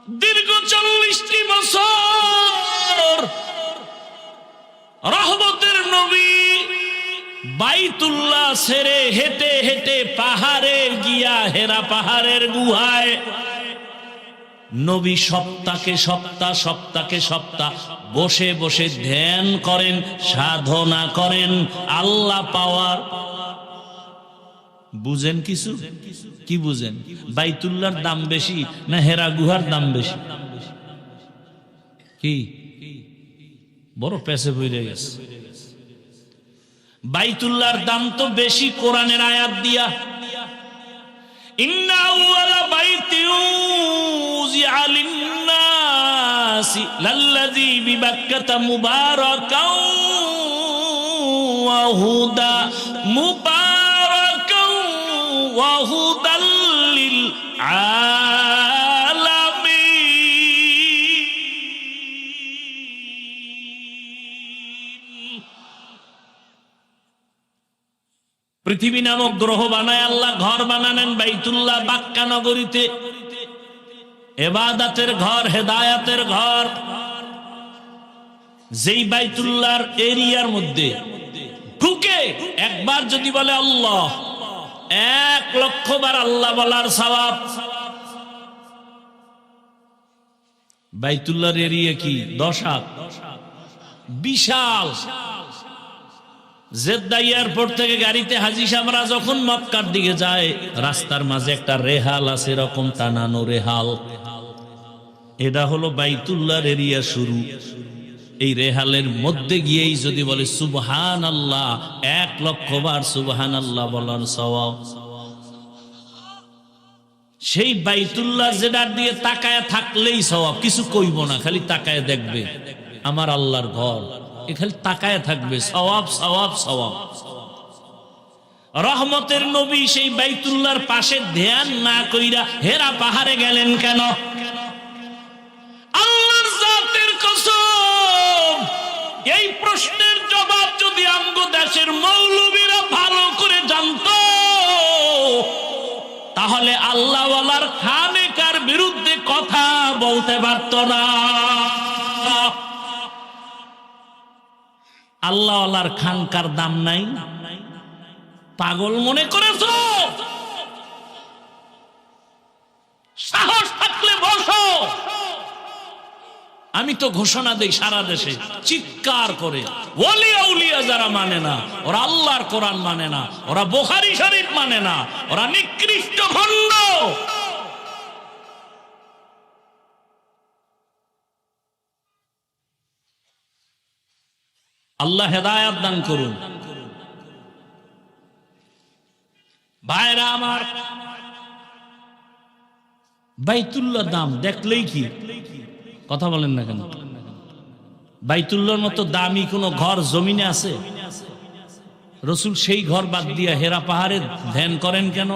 দীর্ঘ 40টি বছর রহমতের নবী বাইতুল্লাহ ছেড়ে হেঁটে হেঁটে পাহাড়ে গিয়া হেরা পাহাড়ের গুহায় নবী সপ্তাহে সপ্তাহ বসে বসে ধ্যান করেন, সাধনা করেন আল্লাহ পাওয়ার। বুঝেন কিছু? কি বুঝেন? বাইতুল্লাহর দাম বেশি না হেরা গুহার দাম বেশি? কি বড় পেছে বইরে গেছে। বাইতুল্লাহর দাম তো বেশি কোরআনের আয়াত দিয়া, ইন্না আউয়ালা বাইতিন উযিআ লিন-নাসি লাল্লাযী বিবাক্কাতা মুবারাকাও ওয়া হুদা মুবারাকাও ওয়া হুদাল লিল পৃথিবী নামক গ্রহ বানায় আল্লাহ ঘর বানালেন বাইতুল্লাহ বাক্কা নগরীতে, ইবাদতের ঘর, হেদায়েতের ঘর। যেই বাইতুল্লাহর এরিয়ার মধ্যে ঢুকে একবার যদি বলে আল্লাহ, 1,00,000 বার আল্লাহ বলার সওয়াব। বাইতুল্লাহর এরিয়া কি 10 হাত, বিশাল। জেদ্দা এয়ারপোর্ট থেকে গাড়িতে হাজী সাহেবরা যখন মক্কার দিকে যায়, রাস্তার মাঝে একটা রেহাল আছে, এরকম টানানো রেহাল। এটা হলো বাইতুল্লাহর এরিয়া শুরু। এই রেহালের মধ্যে গিয়েই যদি বলে সুবহানাল্লাহ, 1,00,000 বার সুবহানাল্লাহ বলার সওয়াব। সেই বাইতুল্লাহ যেটার দিয়ে তাকায় থাকলেই সওয়াব, কিছু কইব না, খালি তাকায় দেখবে আমার আল্লাহর ঘর, খালি তাকায় থাকবে, সওয়াব সওয়াব সওয়াব। রহমতের নবী সেই বাইতুল্লাহর পাশে ধ্যান না কইরা হেরা পাহাড়ে গেলেন কেন? আল্লাহর জাতের কসম, এই প্রশ্নের জবাব যদি আমগো দেশের মৌলবীরা ভালো করে জানতো, তাহলে আল্লাহওয়ালার খানেকার বিরুদ্ধে কথা বলতে পারত না। আল্লাহওয়ালার খানকার দাম নাই, পাগল মনে করেছ? সাহস থাকলে বসো। আমি তো ঘোষণা দেই সারা দেশে, চিৎকার করে, ওলি আউলিয়া যারা মানে না, ওরা আল্লাহর কোরআন মানে না, ওরা বুখারী শরীফ মানে না, ওরা নিকৃষ্ট ভণ্ড। আল্লাহ হেদায়েত দান করুন। ভাইরা আমার, বাইতুল্লাহ দাম দেখলেই কি কথা বলেন না কেন? বাইতুল্লাহর মতো দামি কোন ঘর জমিনে আছে? রাসূল সেই ঘর বাদ দিয়া হেরা পাহাড়ে ধ্যান করেন কেন?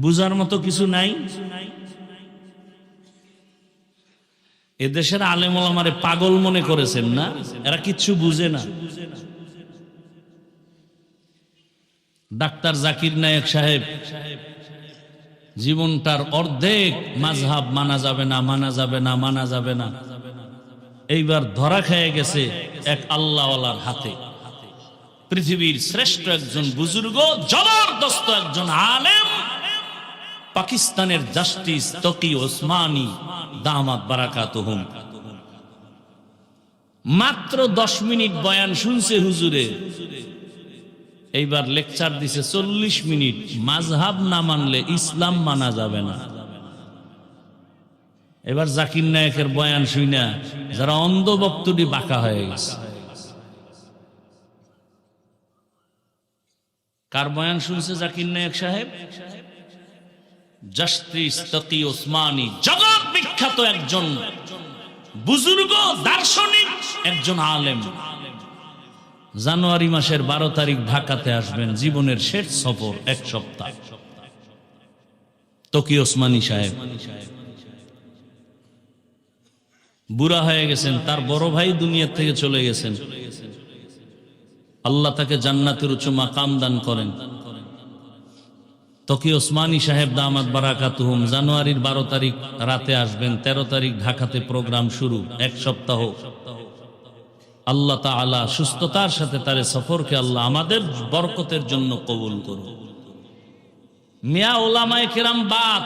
বুঝার মতো কিছু নাই? এদেশের আলেম ওলামারে পাগল মনে করেছেন না? এরা কিচ্ছু বুঝে না। ডাক্তার জাকির নায়েক সাহেব জীবনটার অর্ধেক মাযহাব মানা যাবে না, মানা যাবে না, মানা যাবে না, এইবার ধরা খেয়ে গেছে এক আল্লাহওয়ালার হাতে। পৃথিবীর শ্রেষ্ঠ একজন বুজুর্গ, জবরদস্ত একজন আলেম, পাকিস্তানের জাস্টিস তকি ওসমানী দামাত বারাকাতুহুম, মাত্র 10 মিনিট বয়ান শুনছে হুজুরে, এইবার লেকচার দিছে 40 মিনিট। মাযহাব না মানলে ইসলাম মানা যাবে না। এবার জাকির নায়েকের বয়ান শুইনা যারা অন্ধ ভক্তটি বাঁকা হয়ে গেছে। কার বয়ান শুনছে জাকির নায়েক সাহেব? জাস্টিস তকি ওসমানী, জগৎ বিখ্যাত একজন বুজুর্গ, দার্শনিক, একজন আলেম। জানুয়ারি মাসের 12 তারিখ ঢাকাতে আসবেন, জীবনের শেষ সফর, 1 সপ্তাহ। তকি ওসমানী সাহেব বুড়া হয়ে গেছেন, তার বড় ভাই দুনিয়া থেকে চলে গেছেন। আল্লাহ তাকে জান্নাতের উচ্চ মাকাম দান করেন। তকি ওসমানী সাহেব দামাত বারাকাতুহুম জানুয়ারির 12 তারিখ রাতে আসবেন, 13 তারিখ ঢাকাতে প্রোগ্রাম শুরু, এক সপ্তাহ। আল্লাহ তাআলা সুস্থতার সাথে তার সফরকে আল্লাহ আমাদের বরকতের জন্য কবুল করুন। মিয়া ওলামায়ে কেরাম বাদ,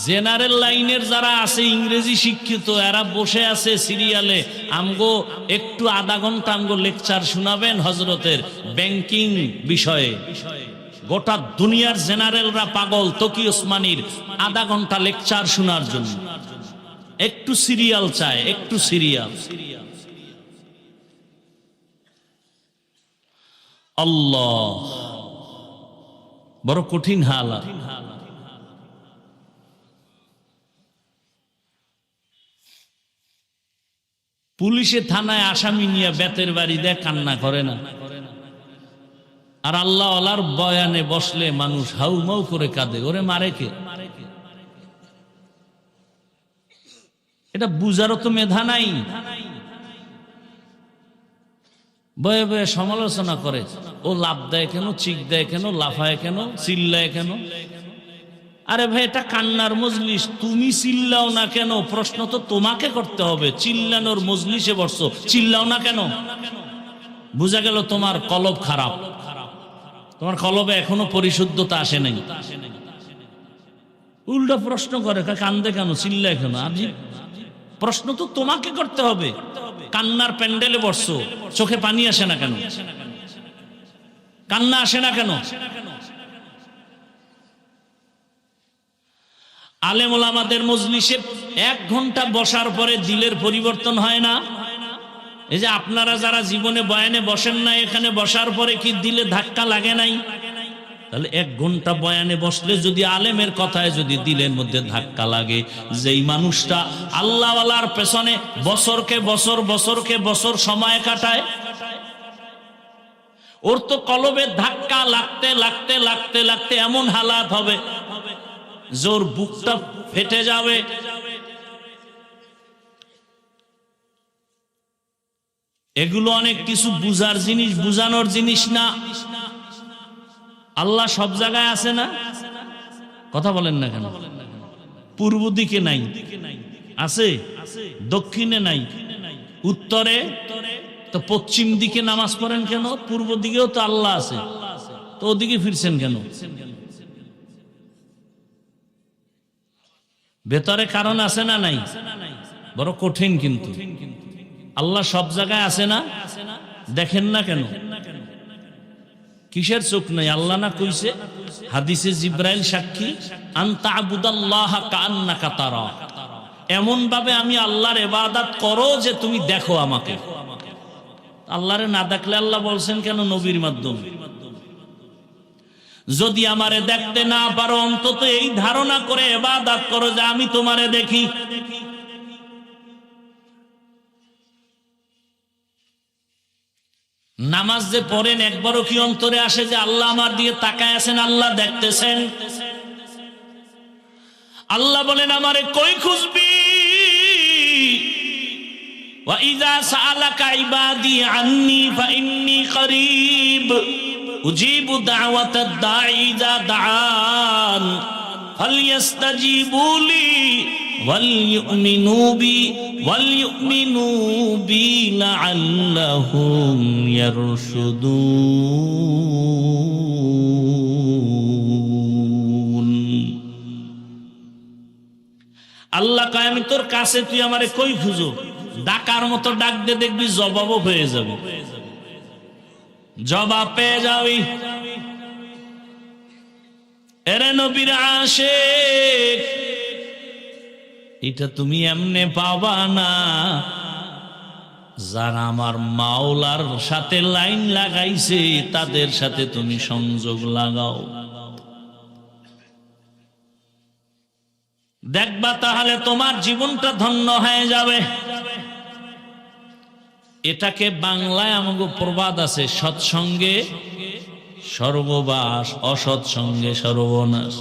জেনারেল লাইনের যারা আছে ইংরেজি শিক্ষিত, এরা বসে আছে সিরিয়ালে, আমগো একটু আধা ঘন্টা আমগো লেকচার শোনাবেন হযরতের ব্যাংকিং বিষয়ে। গোটা দুনিয়ার জেনারেলরা পাগল তকি ওসমানীর আধা ঘন্টা লেকচার শোনার জন্য। একটু সিরিয়াল চায়, একটু সিরিয়াল। আল্লাহ, বড় কঠিন হালাত। পুলিশে থানায় আসামি নিয়ে বেতের বাড়ি দেয়, কান্না করে না। আর আল্লাহ আল্লাহর বয়ানে বসলে মানুষ হাউমাউ করে কাঁদে, ওরে মারে কে? এটা বুঝারও তো মেধা নাই। বয়ে বয়ে সমালোচনা করে, ও লাভ দেয় কেন, চিক দেয় কেন, লাফায় কেন, চিল্লায় কেন? আরে ভাই, এটা কান্নার মজলিস, তুমি চিল্লাও না কেন? প্রশ্ন তো তোমাকে করতে হবে। চিল্লানোর মজলিসে বসছো, চিল্লাও না কেন? বুঝা গেল তোমার কলব খারাপ, তোমার কলবে এখনো পরিশুদ্ধতা আসে নাই। উল্টা প্রশ্ন করে, কান্দে কেন, চিল্লায় কেন? আজীব প্রশ্ন তো তোমাকে করতে হবে। কান্নার প্যান্ডেলে বসছো, চোখে পানি আসে না কেন? কান্না আসে না কেন? আলেম ওলামাদের মজলিসে 1 ঘন্টা বসার পরে দিলের পরিবর্তন হয় না? এই যে আপনারা যারা জীবনে বয়ানে বসেন না, এখানে বসার পরে কি দিলে ধাক্কা লাগে নাই? তাহলে 1 ঘন্টা বয়ানে বসলে যদি আলেমের কথায় যদি দিলের মধ্যে ধাক্কা লাগে, যেই মানুষটা আল্লাহওয়ালার পেছনে বছরকে বছর বছরকে বছর সময় কাটায়, ওর তো কলবে ধাক্কা লাগতে লাগতে লাগতে লাগতে এমন হালাত হবে জোর বুকটা ফেটে যাবে। এগুলো অনেক কিছু বুঝার জিনিস, বুঝানোর জিনিস না। আল্লাহ সব জায়গায় আছে না? কথা বলেন না কেন? পূর্ব দিকে নাই, আছে? দক্ষিণে নাই, উত্তরে? তো পশ্চিম দিকে নামাজ পড়েন কেন? পূর্ব দিকেও তো আল্লাহ আছে, তো ওদিকে ফিরছেন কেন? ভেতরে কারণ আছে না নাই? বড় কঠিন। কিন্তু আল্লাহ সব জায়গায় আছে না? দেখেন না কেন? কিসের চোখ নাই? আল্লাহ না কইছে হাদিসে জিব্রাইল সাক্ষী, আনতা আবুদাল্লাহ কাআন্নাকা তারা, এমন ভাবে আমি আল্লাহর ইবাদত করো যে তুমি দেখো আমাকে। আল্লাহরে না দেখলে আল্লাহ বলছেন কেন নবীর মাধ্যমে? যদি আমারে দেখতে না পারো, অন্তত এই ধারণা করে ইবাদত করো যে আমি তোমারে দেখি। নামাজ যে পড়েন, একবারও কি অন্তরে আসে যে আল্লাহ আমার দিকে তাকায় আছেন, আল্লাহ দেখতেছেন? আল্লাহ বলেন আমারে কই খুঁজবি? ওয়া ইযা সাআলাকা ইবাদি আন্নী ফাইন্নী করিব উজিবু দাওয়াতাদ দাঈ ইযা দাআন ফালইস্তাজিবু লি ওয়ালইউমিনু বি লাআল্লাহুম ইয়ারশুদুন। আল্লাহ কয় আমি তোর কাছে, তুই আমারে কই খুঁজো? ডাকার মতো ডাক দে, দেখবি জবাবও পেয়ে যাবে, জবাব পেয়ে যাবি। এরে নবীর আশিক, এটা তুমি এমনে পাবা না। যারা আমার মাওলার সাথে লাইন লাগাইছে তাদের সাথে তুমি সংযোগ লাগাও, দেখবা তাহলে তোমার জীবনটা ধন্য হয়ে যাবে। এটাকে বাংলায় আমাকে প্রবাদ আছে, সৎসঙ্গে সর্ববাস, অসৎসঙ্গে সর্বনাশ।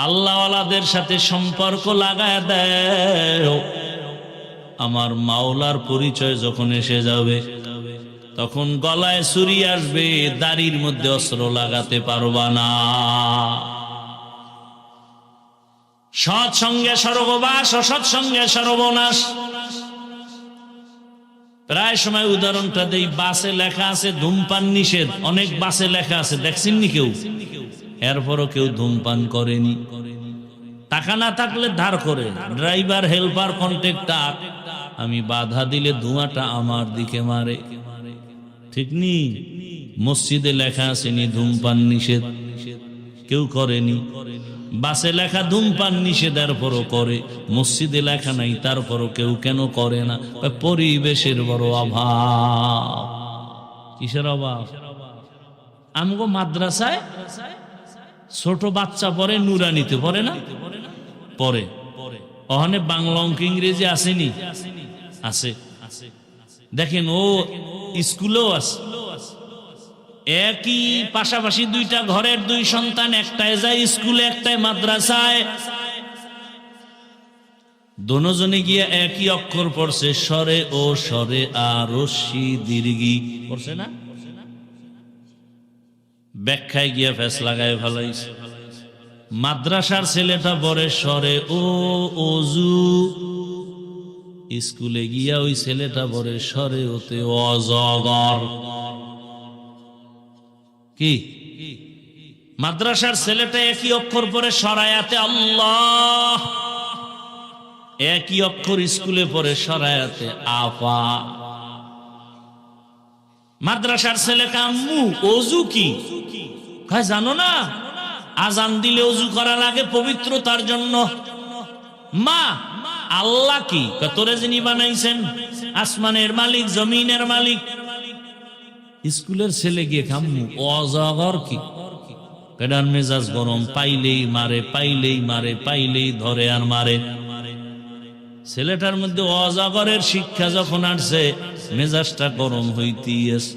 আল্লাহওয়ালাদের সাথে সম্পর্ক লাগায় দেয়, আমার মাওলার পরিচয় যখন এসে যাবে তখন গলায় ছুরি আসবে, দাড়ির মধ্যে অস্ত্র লাগাতে পারবা না। সৎসঙ্গে স্বর্গবাস, অসৎসঙ্গে সর্বনাশ। প্রায় সময় উদাহরণটা দেই, বাসে লেখা আছে ধূমপান নিষেধ, অনেক বাসে লেখা আছে, দেখছেননি কেউ? এরপরও কেউ ধূমপান করেনি। টাকা না থাকলে ধার করে, ড্রাইভার, হেল্পার, কন্ট্রাক্টর, আমি বাধা দিলে ধোঁয়াটা আমার দিকে মারে, ঠিক নি? মসজিদে লেখা আছে নি ধূমপান নিষেধ, কেউ করেনি। বাসে লেখা ধূমপান নিষেধের পরও করে, মসজিদে লেখা নাই তারপরও কেউ কেন করে না? পরিবেশের বড় অভাব। কিসের অভাব? আমগো মাদ্রাসায় ছোট বাচ্চা পড়ে, নুরানিতে পড়ে না? পড়ে। ওখানে বাংলা, অঙ্ক, ইংরেজি আসেনি? আছে। দেখেন ও স্কুলেও আছে। একই পাশাপাশি দুইটা ঘরের দুই সন্তান, একটাই যায় স্কুলে, একটাই মাদ্রাসায়। দোনোজনে গিয়ে একই অক্ষর পড়ছে, স্বরে ও স্বরে আ রস্যি দীর্ঘি পড়ছে না? ব্যাখ্যায় গিয়ে ফেস লাগায় ফেলাইছে। মাদ্রাসার ছেলেটা পড়ে স্বরে ও অজু, স্কুলে গিয়া ওই ছেলেটা পড়ে স্বরে ওতে অজগর। কি? মাদ্রাসার ছেলেটা একই অক্ষর পড়ে সরায়াতে আল্লাহ, একই অক্ষর স্কুলে পড়ে সরায়াতে আপা। মাদ্রাসার ছেলে কাম্মু অজু কি জানো না? আজান দিলে অজু করা লাগে পবিত্রতার জন্য। মা আল্লাহ কি? তোরে যিনি বানাইছেন, আসমানের মালিক, জমিনের মালিক। স্কুলের ছেলে গিয়ে কাম্মু অজগর কি? পেডার মেজাজ গরম, পাইলেই মারে, পাইলেই মারে, পাইলেই ধরে আর মারে। ছেলেটার মধ্যে অজগরের শিক্ষা যখন আসছে, মেজাজটা গরম হইতেই আছে।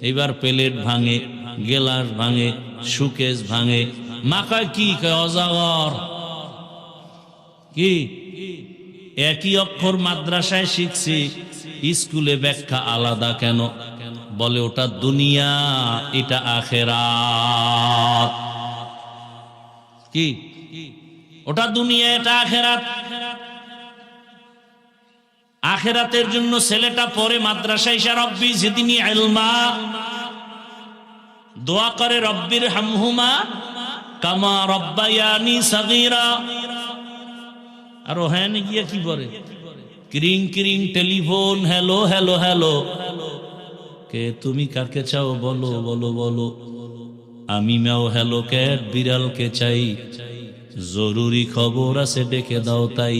এবার প্লেট ভাঙে, গেলাস ভাঙে, সুকেশ ভাঙে। মা কয় কি? কয় অজগর। কি? একই অক্ষর মাদ্রাসায় শিখছি, স্কুলে ব্যাখ্যা আলাদা কেন? বলে ওটা দুনিয়া, এটা আখেরাত। কি? ওটা দুনিয়া, এটা আখেরাত। আখেরাতের জন্য ছেলেটা পরে মাদ্রাসায় এসে রব্বি জিদনি ইলমা দোয়া করে, রব্বির হামহুমা কামা রব্বায়ানি সাগীরা। আর ওখানে গিয়ে কি বলে? ক্রিং ক্রিং টেলিফোন, হ্যালো হ্যালো হ্যালো। কে তুমি? কাকে চাও? বলো বলো বলো। আমি ম্যাও হ্যালো ক্যাট, বিড়ালকে চাই, জরুরি খবর আছে ডেকে দাও তাই।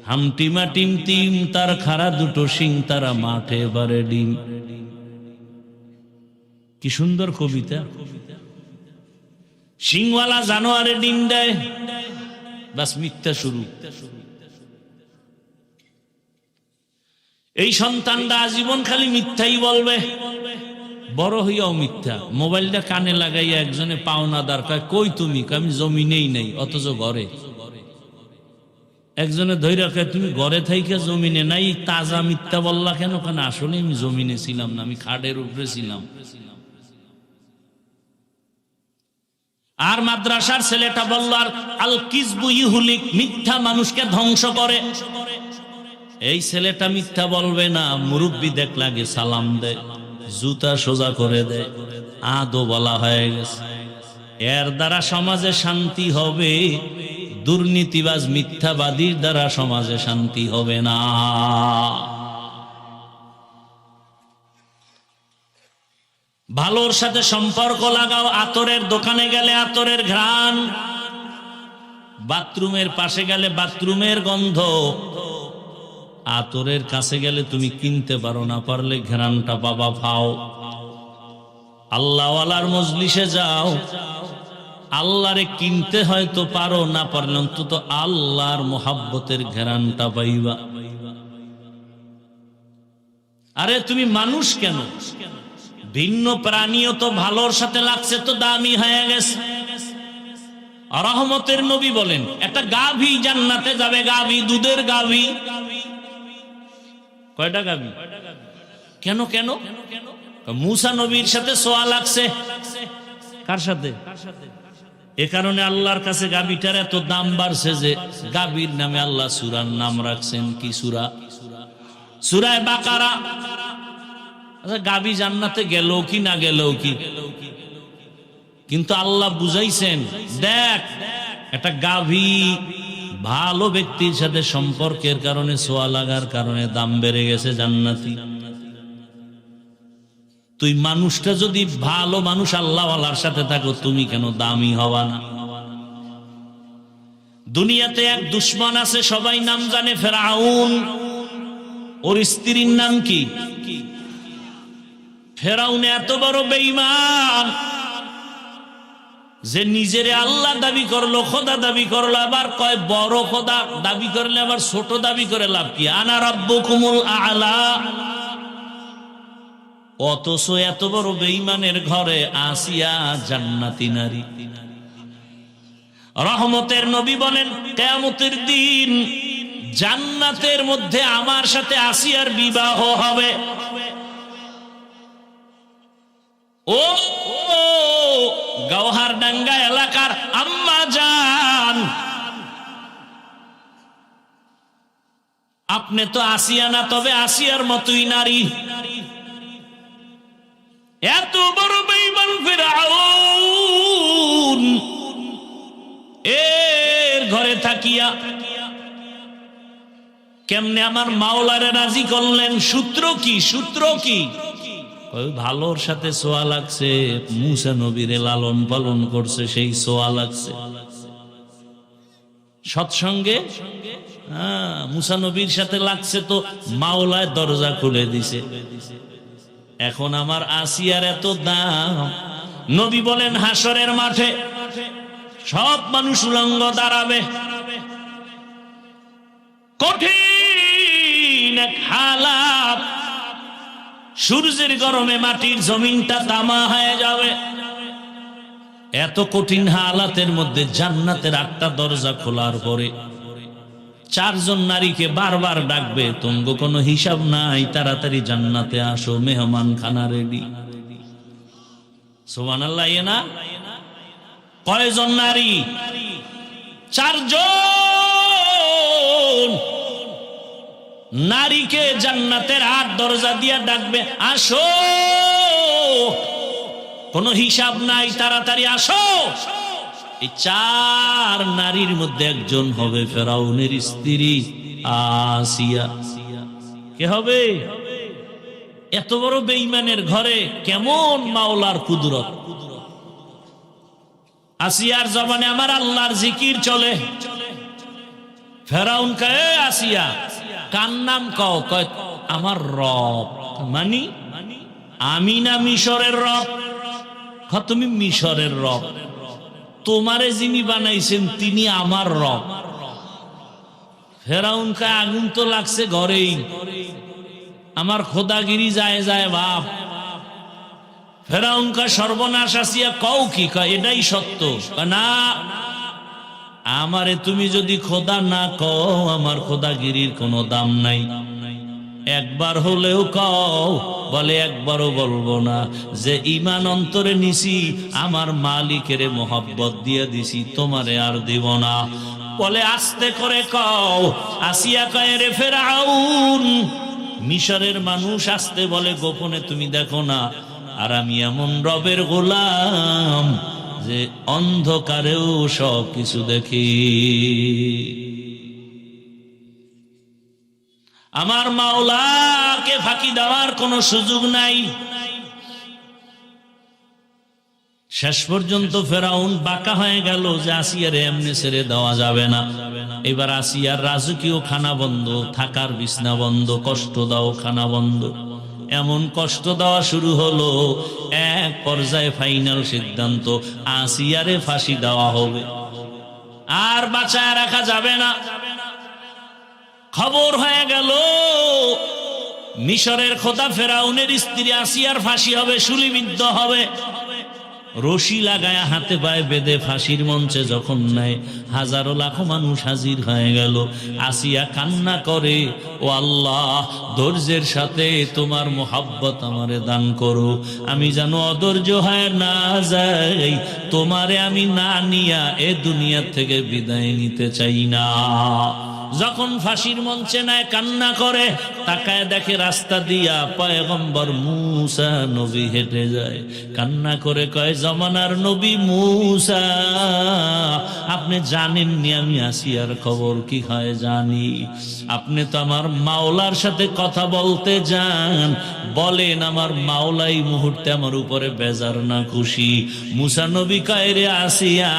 হামটিমা টিম টিম, তার খাড়া দুটো শিং, তারা মাঠে বারে ডিম। কি সুন্দর কবিতা! সিংওয়ালা জানোয়ারে ডিম দেয়, বাস মিথ্যা শুরু। এই সন্তানটা আজীবন খালি মিথ্যাই বলবে, বড় হইয়াও মিথ্যা। মোবাইলটা কানে লাগাইয়া একজনে পাওনাদার কয়, কই তুমি? আমি জমিনেই নাই, অথচ ঘরে। একজনে ধৈর্য কয়, তুমি ঘরে থাইকে জমিনে নাই, তাজা মিথ্যা বললা কেন? কেন আসলে আমি জমিনে ছিলাম না, আমি খাটের উপরে ছিলাম। আর মাদ্রাসার ছেলেটা বলল, আর আল কিসবু ইহুলিক, মিথ্যা মানুষকে ধ্বংস করে। এই ছেলেটা মিথ্যা বলবে না, মুরব্বি দেখ লাগে সালাম দেয়, জুতা সোজা করে দেয়, আদো বলা হয়ে গেছে। এর দ্বারা সমাজে শান্তি হবে, দুর্নীতিবাজ মিথ্যাবাদীর দ্বারা সমাজে শান্তি হবে না। ভালোর সাথে সম্পর্ক লাগাও। আতরের দোকানে গেলে আতরের ঘ্রাণ, বাথরুমের পাশে গেলে বাথরুমের গন্ধ। আতরের কাছে গেলে তুমি কিনতে পারো, না পারলে ঘ্রাণটা পাবা পাও। আল্লাহওয়ালার মজলিসে যাও, আল্লাহরে কিনতে হয়তো পারো, না পারলে অন্তত আল্লাহর মোহাব্বতের ঘ্রাণটা পাইবা। আরে তুমি মানুষ কেন, ভিন্ন প্রাণীও তো ভালোর সাথে লাগছে তো দামি হয়ে গেছে। রহমতের নবী বলেন, একটা গাভী জান্নাতে যাবে, গাভী, দুধের গাভী। কয়টা গাভী? কেন কেন? মূসা নবীর সাথে সোয়া লাগছে। কার সাথে? এ কারণে আল্লাহর কাছে গাভীটার এত দাম বাড়ছে যে গাভীর নামে আল্লাহ সূরার নাম রাখছেন কি সূরা? সূরা বাকারা। আচ্ছা, গাভী জান্নাতে গেল কি না গেল কি? কিন্তু আল্লাহ বুঝাইছেন, দেখ একটা গাভী ভালো ব্যক্তির সাথে সম্পর্কের কারণে সোয়া লাগার কারণে দাম বেড়ে গেছে জান্নাতি। তুই মানুষটা যদি ভালো মানুষ আল্লাহওয়ালার সাথে থাকো, তুমি কেন দামি হবা না? দুনিয়াতে এক দুশমন আছে, সবাই নাম জানে, ফেরাউন। ওর স্ত্রীর নাম কি? ফেরাউন এত বড় বেঈমান যে নিজেরে আল্লাহ দাবি করলো, খোদা দাবি করলো, আবার কয় বড় খোদা দাবি করলে আবার ছোট দাবি করে লাভ কি? আনা রাব্বুকুমুল আ'লা। অথচ এত বড় বেঈমানের ঘরে আসিয়া জান্নাতি নারী। রহমতের নবী বলেন, কিয়ামতের দিন জান্নাতের মধ্যে আমার সাথে আসিয়ার বিবাহ হবে। ও গওহারডাঙ্গা এলাকার আম্মা জান, আপনি তো আসিয়া না, তবে আসিয়ার মতোই নারী। এত বড় বেঈমান ফিরআউন এর ঘরে থাকিয়া কেমনে আমার মাওলারে রাজি করলেন? সূত্র কি? সূত্র কি? ভালোর সাথে সোয়া লাগছে, মূসা নবীরে লালন পালন করছে, সেই সোয়া লাগছে। সৎসঙ্গে মূসা নবীর সাথে লাগছে তো মাওলায় দরজা খুলে দিছে। এখন আমার আসিয়ার এত দাম। নবী বলেন, হাসরের মাঠে সব মানুষ উলঙ্গ দাঁড়াবে, কঠিন এক হালাত, সূর্যের গরমে মাটির জমিনটা তামা হয়ে যাবে। এত কঠিন হালাতের মধ্যে জান্নাতের 8টা দরজা খোলার পরে 4 জন নারীকে বারবার ডাকবে, তোমার কোনো হিসাব নাই, তাড়াতাড়ি জান্নাতে আসো, মেহমান খানা রেডি। সুবহানাল্লাহ। না কয়জন নারী? 4 জন নারীকে জান্নাতের 8 দরজা দিয়া ডাকবে, আসো, কোনো হিসাব নাই, তাড়াতাড়ি আসো। এই 4 নারীর মধ্যে একজন হবে ফেরাউনের স্ত্রী আসিয়া। কে হবে? এত বড় বেঈমানের ঘরে কেমন মাওলার কুদরত! আসিয়ার জবানে আমার আল্লাহর জিকির চলে। ফেরাউন কয়, আসিয়া কার নাম কও? কয় আমার রব। মানি আমি না মিশরের রব? তুমি মিশরের রব, তোমারে যিনি বানাইছেন তিনি আমার রব। ফেরাউন কয়, আগুন তো লাগছে ঘরেই, আমার খোদাগিরি যায় যায় বাপ। ফেরাউন কয়, সর্বনাশ, আসিয়া কও কি? কয় এটাই সত্য। না, আমারে তুমি যদি খোদা না কও, আমার খোদাগিরির কোনো দাম নাই। একবার হলেও কও। বলে একবারও বলবো না। যে ঈমান অন্তরে নিছি, আমার মালিকের মোহাব্বত দিয়ে দিছি, তোমারে আর দিব না। বলে আস্তে করে কও। আসিয়া কয়, রে ফেরাউন, মিশরের মানুষ আসতে বলে গোপনে, তুমি দেখো না? আর আমি এমন রবের গোলাম যে অন্ধকারেও সব কিছু দেখি। আমার মাওলাকে ফাঁকি দেওয়ার কোনো সুযোগ নাই। শেষ পর্যন্ত ফেরাউন বাঁকা হয়ে গেল যে আসিয়ার এমনি ছেড়ে দেওয়া যাবে না। এবার আসিয়ার রাজকীয় খানা বন্ধ, থাকার বিছনা বন্ধ, কষ্ট দাও খানা বন্ধ। এমন কষ্ট দেওয়া শুরু হলো, এক পর্যায়ে ফাইনাল সিদ্ধান্ত, আসিয়ারে ফাঁসি দেওয়া হবে, আর বাঁচায় রাখা যাবে না। খবর হয়ে গেল মিশরের খোদা ফেরাউনের স্ত্রী আসিয়ার ফাঁসি হবে, শুলিবিদ্ধ হবে। রশি লাগায়া হাতে পায়ে বেঁধে ফাঁসির মঞ্চে যখন নেয়, হাজারো লাখো মানুষ হাজির হয়ে গেল। আসিয়া কান্না করে, ও আল্লাহ, ধৈর্যের সাথে তোমার মোহাব্বত আমারে দান করো, আমি যেন অধৈর্য হয় না যাই, তোমারে আমি না নিয়া এ দুনিয়া থেকে বিদায় নিতে চাই না। যখন ফাঁসির মঞ্চে নেয় কান্না করে, তাকায় দেখে রাস্তা দিয়া পয়গম্বর মূসা নবী হেঁটে যায়। কান্না করে কয়, জমানার নবী মূসা, আপনি জানেননি আমি আসিয়ার খবর কি হয়? জানি। আপনি তো আমার মাওলার সাথে কথা বলতে যান, বলেন আমার মাওলাই মুহূর্তে আমার উপরে বেজার না খুশি? মূসা নবী কয়, রে আসিয়া,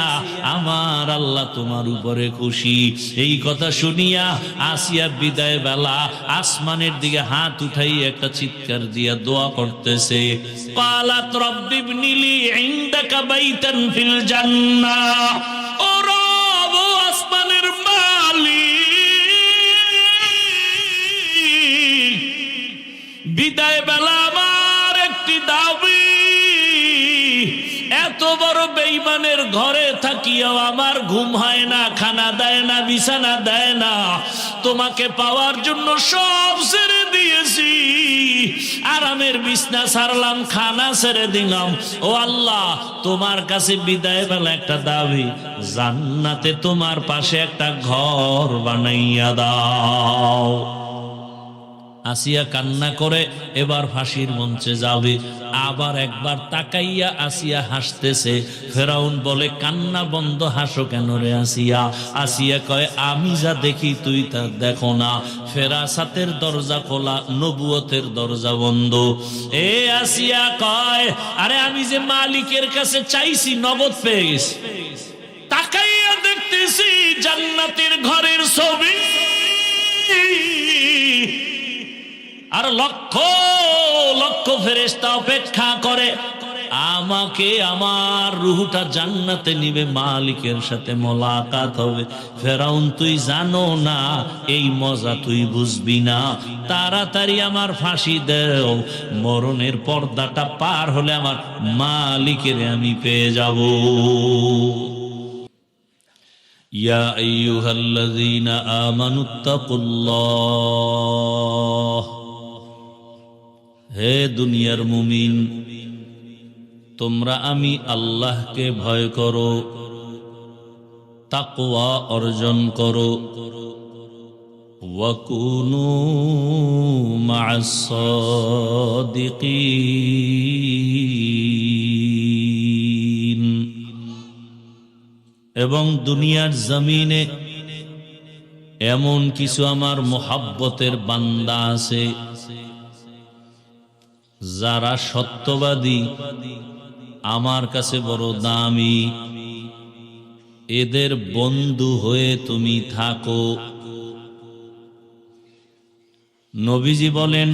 আমার আল্লাহ তোমার উপরে খুশি। এই কথা শুনিয়া আসিয়া বিদায় বেলা আসমানের দিকে হাত উঠাই একটা চিৎকার দিয়া দোয়া করতেছে, কালাত রব্বি ইবনিলি ইনদাকা বাইতান ফিল জান্নাহ, ও রব, ও আসমানের মালিক, বিদায় বেলা আমার একটি দাবি, এত বড় বেঈমানের ঘরে থাকিয়াও আমার ঘুম হয় না, খানা দেয় না, বিছানা দেয় না, তোমাকে পাওয়ার জন্য সব ছেড়ে দিয়েছি, আরামের বিছনা ছাড়লাম, খানা ছেড়ে দিলাম, ও আল্লাহ, তোমার কাছে বিদায় বেলা একটা দাবি, জান্নাতে তোমার পাশে একটা ঘর বানাইয়া দাও। আসিয়া কান্না করে এবার ফাঁসির মঞ্চে যাবে, আবার একবার তাকাইয়া আসিয়া হাসতেছে। ফেরাউন বলে, কান্না বন্ধ, হাসো কেন রে আসিয়া? আসিয়া কয়, আমি যা দেখি তুই তা দেখো না, ফেরাসাতের দরজা খোলা, নবুয়তের দরজা বন্ধ। এ আসিয়া কয়, আরে আমি যে মালিকের কাছে চাইছি নগদ পেয়ে গেছি, তাকাইয়া দেখতেছি জান্নাতের ঘরের ছবি, আর লক্ষ লক্ষ ফেরেশতা অপেক্ষা করে আমাকে, আমার রূহটা জান্নাতে নিবে, মালিকের সাথে মোলাকাত হবে। ফেরাউন, তুই জানো না, এই মজা তুই বুঝবি না, তাড়াতাড়ি আমার ফাঁসি দেও, মরণের পর্দাটা পার হলে আমার মালিকের আমি পেয়ে যাব। ইয়া আইয়ুহাল্লাযীনা আমানুত্তাকুল্লাহ, হে দুনিয়ার মুমিন, তোমরা আমি আল্লাহকে ভয় করো, তাকওয়া অর্জন করো, ওয়াকুনু মা'আস সাদিকিন, এবং দুনিয়ার জমিনে এমন কিছু আমার মোহাব্বতের বান্দা আছে যারা সত্যবাদী, আমার কাছে বড় দামি, এদের বন্ধু হয়ে তুমি থাকো। নবীজি বলেন,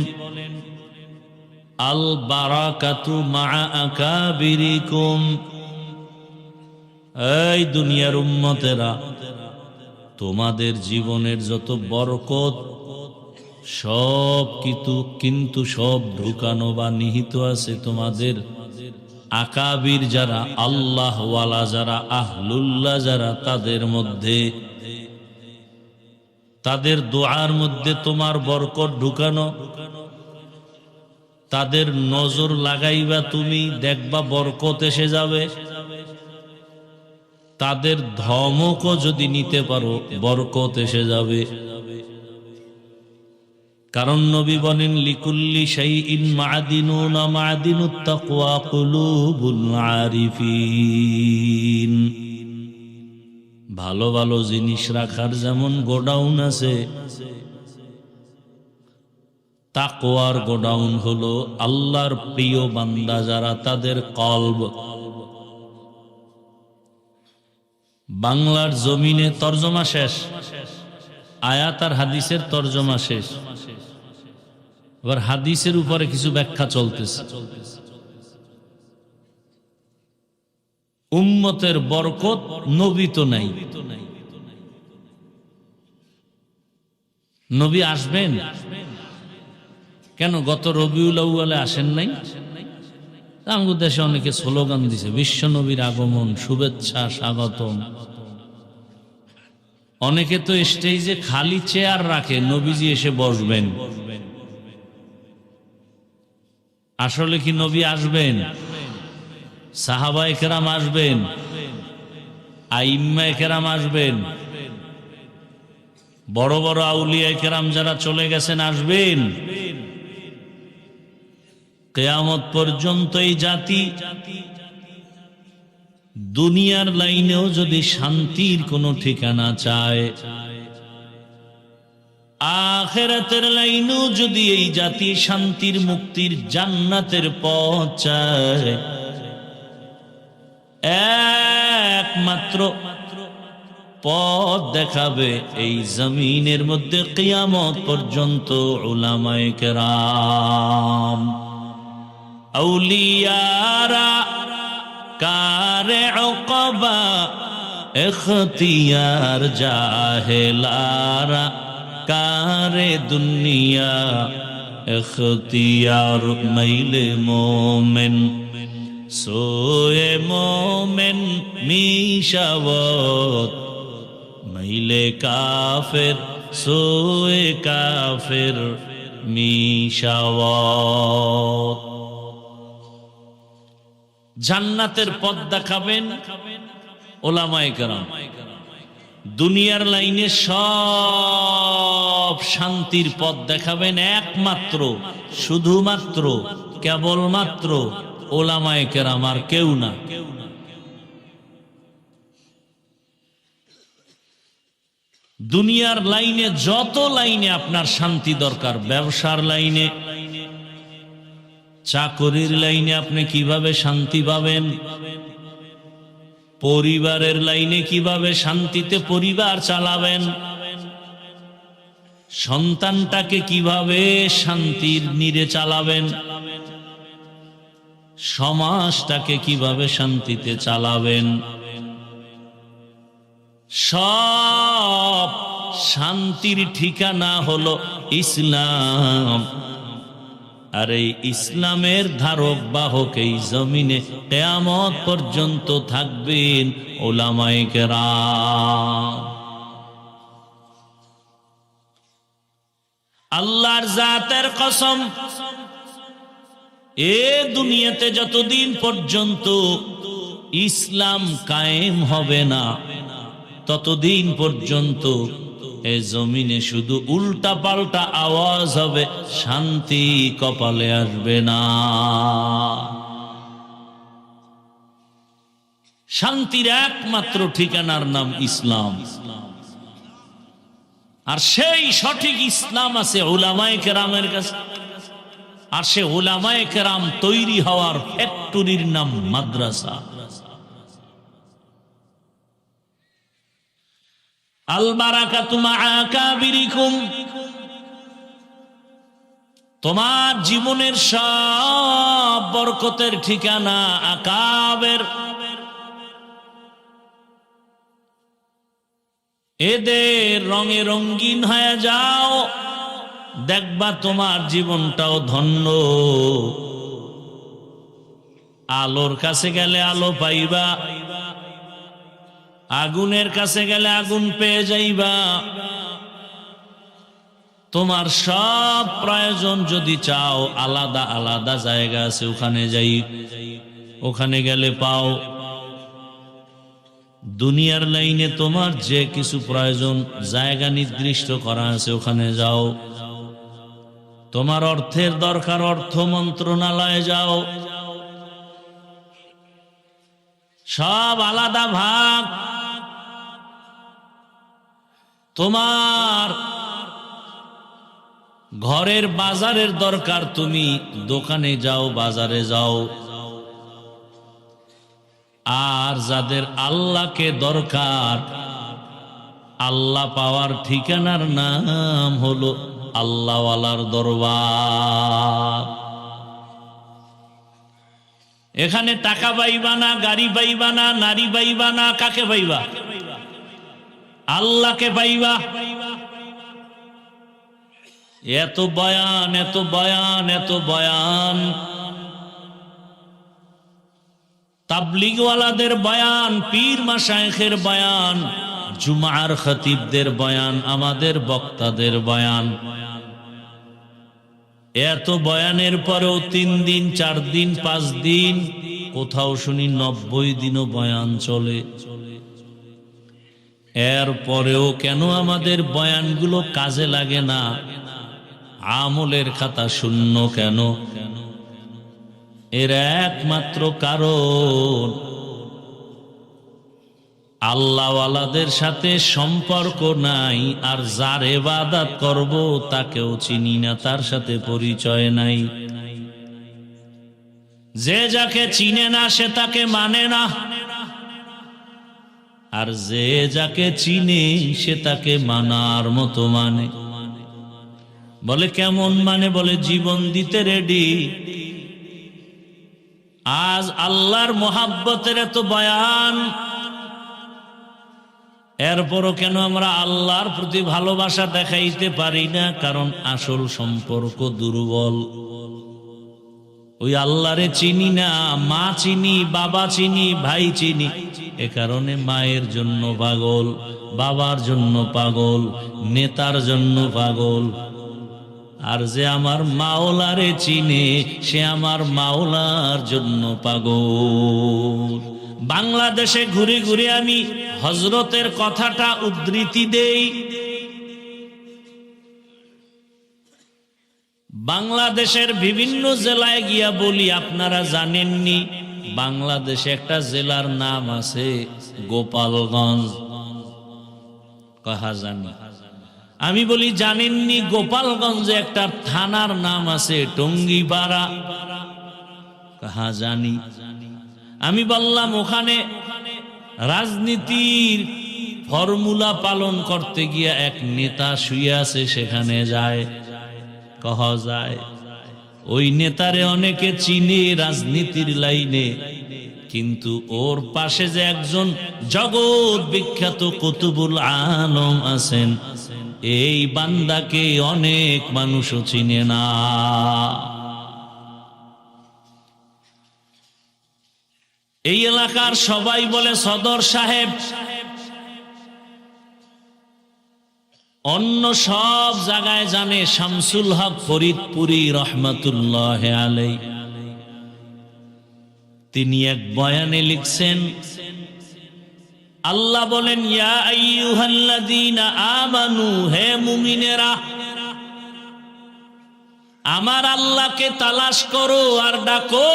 আল বারাকাতু মা'a আকাবিরিকুম, এই দুনিয়ার উম্মতেরা, তোমাদের জীবনের যত বরকত সব কিন্তু সব ঢুকানো বা নিহিত আছে তোমাদের আকাবির যারা, আল্লাহ ওয়ালা যারা, আহলুল্লাহ যারা, তাদের মধ্যে, তাদের দোয়ার মধ্যে তোমার বরকত ঢুকানো। তাদের নজর লাগাইবা তুমি, দেখবা বরকত এসে যাবে। তাদের ধমকও যদি নিতে পারো, বরকত এসে যাবে। কারণ নবী বলেন, লিকুল্লি শাইইন মা'দিনুন, মা'দিনুত তাকওয়া কুলুবুল আরিফিন। ভালো ভালো জিনিস রাখার যেমন গোডাউন আছে, তাকওয়ার গোডাউন হলো আল্লাহর প্রিয় বান্দা যারা, তাদের কলব। বাংলার জমিনে তরজমা শেষ, আয়াত আর হাদিসের তরজমা শেষ, এবার হাদিসের উপরে কিছু ব্যাখ্যা চলতেছে। উম্মতের বরকত, নবী তো নাই, নবী আসবেন কেন? গত রবিউল আউয়ালে আসেন নাই? আমাদের দেশে অনেকে স্লোগান দিছে বিশ্ব নবীর আগমন, শুভেচ্ছা, স্বাগতম। অনেকে তো স্টেজে খালি চেয়ার রাখে, নবীজি এসে বসবেন। আসলে কি নবী আসবেন? সাহাবায়ে কেরাম আসবেন? আইম্মায়ে কেরাম আসবেন? বড় বড় আউলিয়ায়ে কেরাম যারা চলে গেছেন আসবেন? কিয়ামত পর্যন্ত এই জাতি দুনিয়ার লাইনেও যদি শান্তির কোনো ঠিকানা চায়, আখিরাতের লাইনেও যদি এই জাতি শান্তির, মুক্তির, জান্নাতের পথ চায়, একমাত্র পথ দেখাবে এই জমিনের মধ্যে কিয়ামত পর্যন্ত উলামায়ে কেরাম। আউলিয়ারা কারে উকবা ইখতিয়ার, জাহেলারা কারে দুনিয়া ইখতিয়ার। মাইলে মোমেন সোয়ে মোমেন মিশাওয়াত, মাইলে কাফের সোয়ে কাফের মিশাওয়াত। জান্নাতের পথ দেখাবেন উলামায়ে কেরাম। দুনিয়ার লাইনে সব শান্তির পথ দেখাবেন একমাত্র, শুধুমাত্র, কেবলমাত্র উলামায়ে কেরাম, আর কেউ না। দুনিয়ার লাইনে যত লাইনে আপনার শান্তি দরকার, ব্যবসার লাইনে, চাকরির লাইনে আপনি কিভাবে শান্তি পাবেন, পরিবারের লাইনে কিভাবে শান্তিতে পরিবার চালাবেন, সন্তানটাকে কিভাবে শান্তির নীড়ে চালাবেন, সমাজটাকে কিভাবে শান্তিতে চালাবেন, সব শান্তির ঠিকানা হলো ইসলাম। আর এই ইসলামের ধারক বাহক এই জমিনে কিয়ামত পর্যন্ত থাকবেন উলামায়ে কেরাম। আল্লাহর জাতের কসম, এ দুনিয়াতে যতদিন পর্যন্ত ইসলাম কায়েম হবে না, ততদিন পর্যন্ত এ জমিনে শুধু উল্টা পাল্টা আওয়াজ হবে, শান্তি কপালে আসবে না। শান্তির একমাত্র ঠিকানার নাম ইসলাম। আর সেই সঠিক ইসলাম আছে উলামায়ে কেরামের কাছে। আর সে উলামায়ে কেরাম তৈরি হওয়ার ফ্যাক্টরির নাম মাদ্রাসা। আল বারাকাতু মা আকাবিরিকুম, তোমার জীবনের সব বরকতের ঠিকানা আকাবের। এদের রঙে রঙিন হয়ে যাও, দেখবা তোমার জীবনটাও ধন্য। আলোর কাছে গেলে আলো পাইবা, আগুনের কাছে গেলে আগুন পেয়ে যাইবা। তোমার সব প্রয়োজন যদি চাও, আলাদা আলাদা জায়গা আছে, ওখানে যাই, ওখানে গেলে পাও। দুনিয়ার লাইনে তোমার যে কিছু প্রয়োজন, জায়গা নির্দিষ্ট করা আছে, ওখানে যাও। তোমার অর্থের দরকার, অর্থ মন্ত্রণালয়ে যাও। সব আলাদা ভাগ। তোমার ঘরের বাজারের দরকার, তুমি দোকানে যাও, বাজারে যাও। আর যাদের আল্লাহকে দরকার, আল্লাহ পাওয়ার ঠিকানার নাম হলো আল্লাহওয়ালার দরবার। এখানে টাকা পাইবা না, গাড়ি পাইবা না, নারী পাইবা না, কাকে পাইবা? আল্লাহকে পাইবা। এত বয়ান, এত বয়ান, এত বয়ান, তাবলীগওয়ালাদের বয়ান, পীর মাশায়েখের বয়ান, জুমার খতিবদের বয়ান, আমাদের বক্তাদের বয়ান, এত বয়ানের পরেও 3 দিন 4 দিন 5 দিন, কোথাও শুনি 90 দিনও বয়ান চলে। এর পরেও কেন আমাদের বয়ানগুলো কাজে লাগে না? আমলের খাতা শূন্য কেন? এর একমাত্র কারণ আল্লাহওয়ালাদের সাথে সম্পর্ক নাই, আর যার ইবাদত করব তাকেও চিনি না, তার সাথে পরিচয় নাই। যে যাকে চিনে না সে তাকে মানে না, আর যে যাকে চিনে সে তাকে মানার মতো মানে। বলে কেমন মানে? বলে জীবন দিতে রেডি। আজ আল্লাহর মোহাব্বতের এত বয়ান, এরপরও কেন আমরা আল্লাহর প্রতি ভালোবাসা দেখাইতে পারি না? কারণ আসল সম্পর্ক দুর্বল। ওই আল্লাহরে চিনি না, মা চিনি, বাবা চিনি, ভাই চিনি, এ কারণে মায়ের জন্য পাগল, বাবার জন্য পাগল, নেতার জন্য পাগল। আর যে আমার মাওলারে চিনে সে আমার মাওলার জন্য পাগল। বাংলাদেশে ঘুরে ঘুরে আমি হযরতের কথাটা উদ্ধৃতি দেই। বাংলাদেশের বিভিন্ন জেলায় গিয়া বলি, আপনারা জানেননি বাংলাদেশে একটা জেলার নাম আছে গোপালগঞ্জ? কহা জানি? আমি বলি জানেননি গোপালগঞ্জে একটা থানার নাম আছে টঙ্গিপাড়া? কহা জানি? আমি বললাম ওখানে রাজনীতির ফর্মুলা পালন করতে গিয়া এক নেতা শুয়ে আছে, সেখানে যায়? কহ যায়? ওই নেতারে অনেকে চিনে রাজনীতির লাইনে, কিন্তু ওর পাশে যে একজন জগৎ বিখ্যাত কুতুবুল আলম আছেন, এই বান্দাকে অনেক মানুষও চিনে না। এই এলাকার সবাই বলে সদর সাহেব, অন্য সব জায়গায় জানে শামসুল হক ফরিদপুরি রহমাতুল্লাহ আলাই। তিনি এক বয়ানে লিখছেন, আল্লাহ বলেন ইয়া আইয়ুহাল্লাযীনা আমানু, হে মুমিনেরা, আমার আল্লাহকে তালাশ করো আর ডাকো।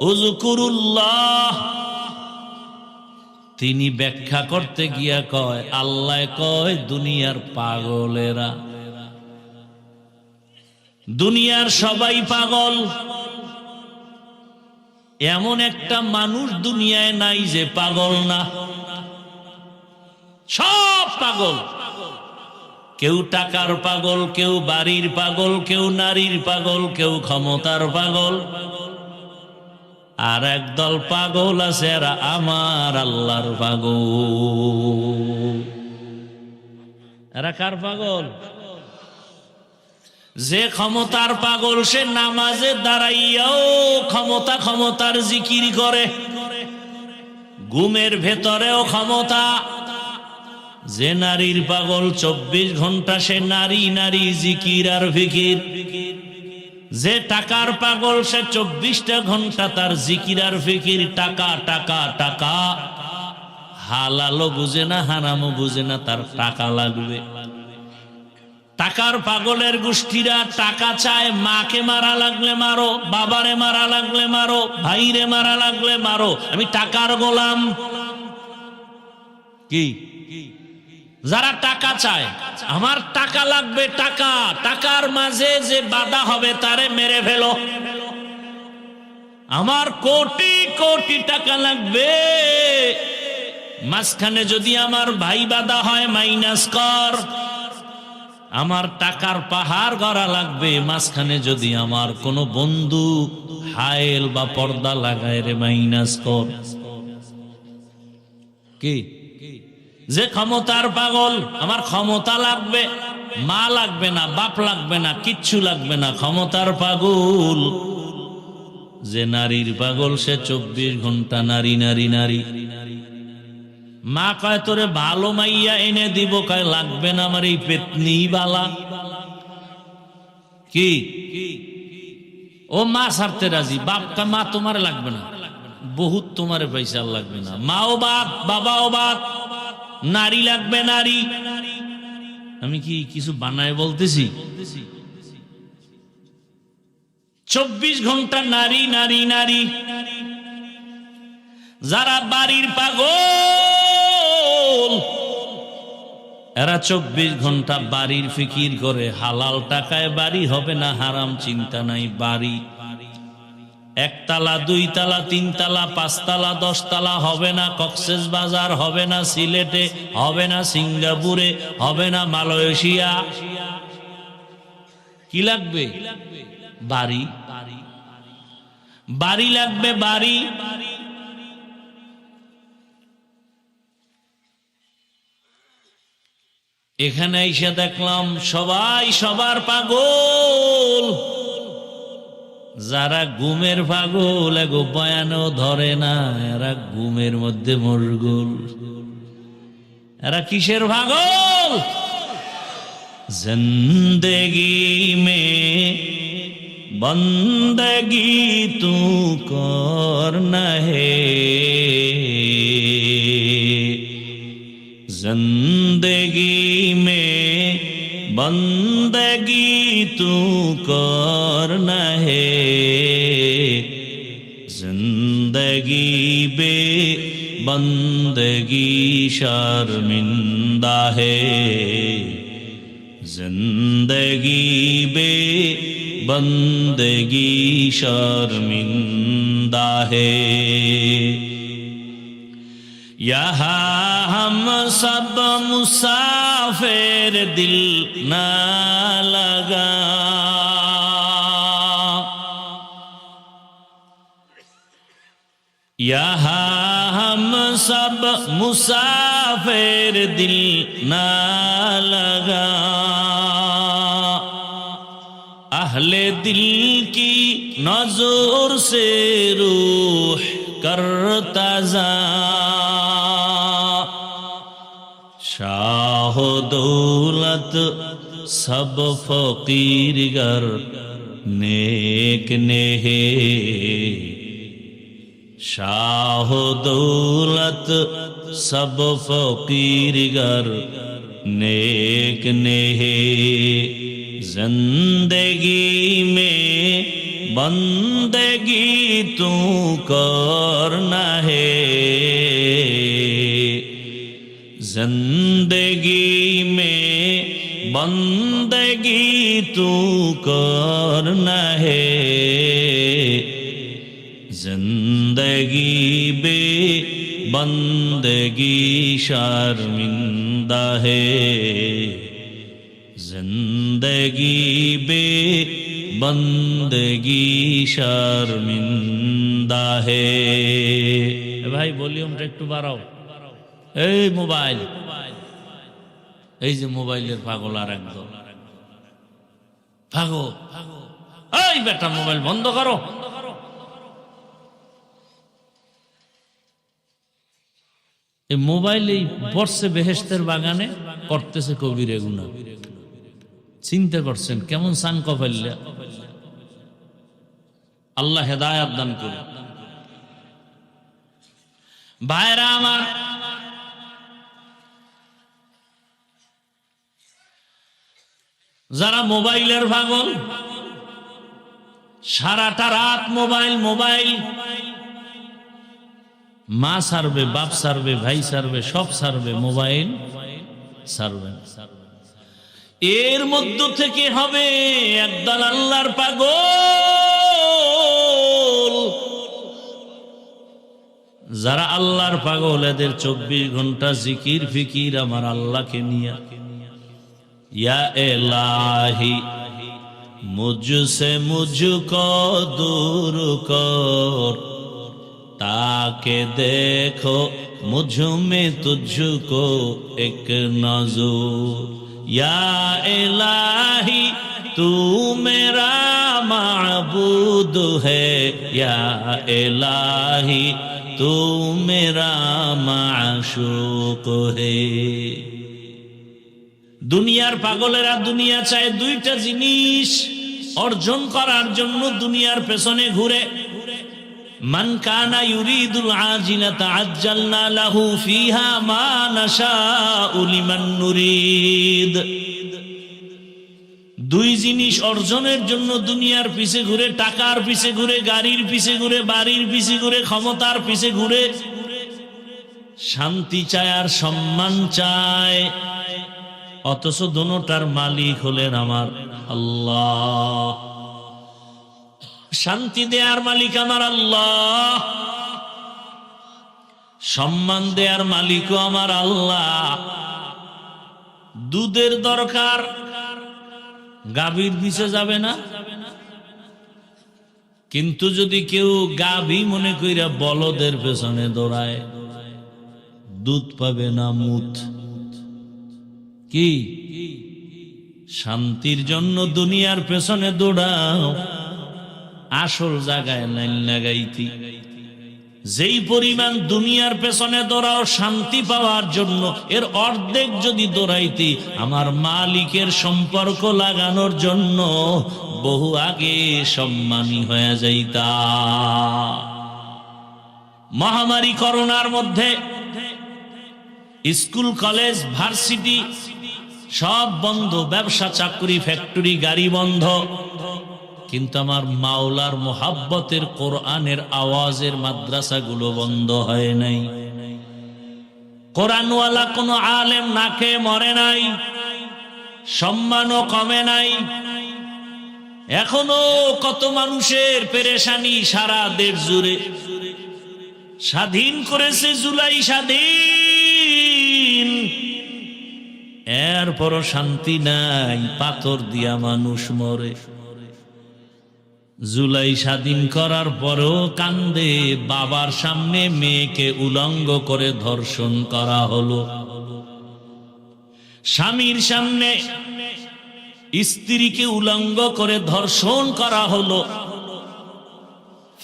উযকুরুল্লাহ, তিনি ব্যাখ্যা করতে গিয়া কয়, আল্লাহ কয় দুনিয়ার পাগলেরা, দুনিয়ার সবাই পাগল। এমন একটা মানুষ দুনিয়ায় নাই যে পাগল না, সব পাগল। কেউ টাকার পাগল, কেউ বাড়ির পাগল, কেউ নারীর পাগল, কেউ ক্ষমতার পাগল। আর একদল পাগল আছে, এরা আমার আল্লাহর পাগল। এরা কার পাগল? যে ক্ষমতার পাগল সে নামাজে দাঁড়াইয়াও ক্ষমতার জিকির করে, ঘুমের ভেতরেও ক্ষমতা। যে নারীর পাগল 24 ঘন্টা সে নারী জিকির আর ফিকির। যে টাকার পাগল সে 24টা ঘন্টা তার জিকির আর ফিকির। টাকা টাকা টাকা, হালালও বুঝে না হারামও বুঝে না, তার টাকা লাগবে। টাকার পাগলের গোষ্ঠীরা টাকা চায়, মাকে মারা লাগলে মারো, বাবারে মারা লাগলে মারো, ভাইরে মারা লাগলে মারো, আমি টাকার গোলাম। কি? যারা টাকা চায়, আমার টাকা লাগবে, টাকা, টাকার মাঝে যে বাধা হবে তারে মেরে ফেলো। আমার কোটি কোটি টাকা লাগবে, মাঝখানে যদি আমার ভাই বাধা হয় মাইনাস কর। আমার টাকার পাহাড় গড়া লাগবে, মাঝখানে যদি আমার কোনো বন্ধু হায়েল বা পর্দা লাগায় রে মাইনাস কর। কি? যে ক্ষমতার পাগল, আমার ক্ষমতা লাগবে, মা লাগবে না, বাপ লাগবে না, কিচ্ছু লাগবে না, ক্ষমতার পাগল। যে নারীর পাগল সে 24 ঘন্টা নারী নারী নারী। মা কয় তোরে ভালো মাইয়া এনে দিব, কয় লাগবে না আমার এই পেতনি বালা। কি ও মা ছাড়তে রাজি, বাপ কা মা তোমার লাগবে না, বহুত তোমারে পয়সা লাগবে না, মাও বাপ বাবাও বাপ, নারী লাগবে নারী। আমি কি কিছু বানায় বলতেছি? 24 ঘন্টা নারী নারী নারী। যারা বাড়ির পাগল এরা 24 ঘন্টা বাড়ির ফিকির করে, হালাল টাকায় বাড়ি হবে না, হারাম চিন্তা নাই বাড়ি। 1 তালা 2 তালা 3 তালা 5 তালা 10 তালা হবে না, কক্সেস বাজার হবে না, সিলেটে হবে না, সিঙ্গাপুরে হবে না, মালয়েশিয়া। কি লাগবে? বাড়ি, বাড়ি লাগবে বাড়ি। এখানে এসে দেখলাম সবাই সবার পাগল। যারা ঘুমের পাগল এগো বয়ানও ধরে না, এরা ঘুমের মধ্যে মশগুল। এরা কিসের পাগল? জিন্দেগি মে বন্দগি তু করনা হে, जिंदगी में बंदगी तू करना है, जिंदगी बे बंदगी शर्मिंदा है, जिंदगी बे बंदगी शर्मिंदा है। यहाँ हम सब मुसाफिर दिल ना लगा, यहाँ हम सब मुसाफिर दिल ना लगा, अहले दिल की नजर से रूह करता जा, शाह दौलत सब फकीर गर नेक ने है, शाह दौलत सब फकीर गर नेक ने है, जिंदगी में बंदगी तू करना है, जिंदगी में बंदगी तू करना है, जिंदगी बे बंदगी शर्मिंदा है, जिंदगी बे बंदगी शर्मिंदा है। भाई वॉल्यूमটা একটু বাড়াও। এই মোবাইল, এই যে মোবাইলের পাগল আর একদম পাগল। এই বেটা মোবাইল বন্ধ করো। এই মোবাইলেই বসছে বেহেশতের বাগানে, করতেছে কবিরে গুনাহ। চিন্তা করছেন কেমন সাঙ্ক ফেললে? আল্লাহ হেদায়েত দান করুন। ভাইরা আমার, যারা মোবাইলের পাগল, সারাটা রাত মোবাইল মোবাইল, মা সারবে, বাপ সারবে, ভাই সারবে, সব সারবে, মোবাইল সারবে। এর মধ্য থেকে হবে একদল আল্লাহর পাগল। যারা আল্লাহর পাগল, এদের 24 ঘন্টা জিকির ফিকির আমার আল্লাহকে নিয়ে। या इलाही मुझसे मुझको दूर कर, ताके देखो मुझ में तुझको एक नजर। या इलाही तू मेरा माबूद है या इलाही तू मेरा माशूक है। দুনিয়ার পাগলেরা দুনিয়া চায় দুইটা জিনিস অর্জন করার জন্য দুনিয়ার পেছনে ঘুরে। মান কানা ইউরিদুল আজিলাতা আজ্জালনা লাহু ফিহা মা নাশাউ লিমান নুরিদ। দুই জিনিস অর্জনের জন্য দুনিয়ার পিছে ঘুরে, টাকার পিছে ঘুরে, গাড়ির পিছে ঘুরে, বাড়ির পিছে ঘুরে, ক্ষমতার পিছে ঘুরে। শান্তি চায় আর সম্মান চায়, অথচ দুটোটার মালিক হলেন আমার আল্লাহ। শান্তি দেয়ার মালিক আমার আল্লাহ, সম্মান দেয়ার মালিকও আমার আল্লাহ। দুধের দরকার, গাভীর পিছে যাবে না। কিন্তু যদি কেউ গাভী মনে কইরা বলদের পেছনে দৌড়ায়, দুধ পাবে না মুত। কি শান্তির জন্য দুনিয়ার পেছনে দৌড়াও, আসল জায়গায় লাইন লাগাইতি। যেই পরিমাণ দুনিয়ার পেছনে দৌড়াও শান্তি পাওয়ার জন্য, এর অর্ধেক যদি দৌড়াইতি আমার মালিকের সম্পর্ক লাগানোর জন্য, বহু আগে সম্মানী হয়ে যাইতা। মহামারী করোনার মধ্যে স্কুল কলেজ ভার্সিটি সব বন্ধ, ব্যবসা চাকরি ফ্যাক্টরি গাড়ি বন্ধ, কিন্তু আমার মাওলার মোহাব্বতের কোরআনের আওয়াজের মাদ্রাসাগুলো বন্ধ হয় নাই। কোরআনওয়ালা কোনো আলেম না খেয়ে মরে নাই, সম্মানও কমে নাই। এখনো কত মানুষের পেরেশানি সারা দেশ জুড়ে। স্বাধীন করেছে জুলাই স্বাধীন, এরপরও শান্তি নাই, পাথর দিয়া মানুষ মরে। জুলাই স্বাধীন করার পরও কান্দে, বাবার সামনে মেয়েকে উলঙ্গ করে ধর্ষণ করা হলো। স্বামীর সামনে স্ত্রীকে উলঙ্গ করে ধর্ষণ করা হলো।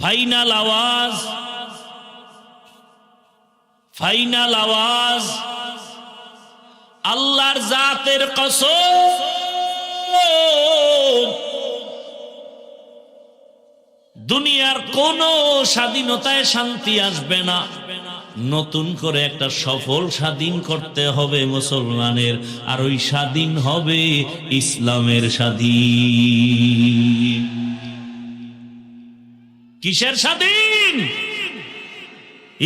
ফাইনাল আওয়াজ, ফাইনাল আওয়াজ, আল্লাহর জাতের কসম, দুনিয়ার কোন স্বাধীনতায় শান্তি আসবে না। নতুন করে একটা সফল স্বাধীন করতে হবে মুসলমানের, আর ওই স্বাধীন হবে ইসলামের স্বাধীন। কিসের স্বাধীন?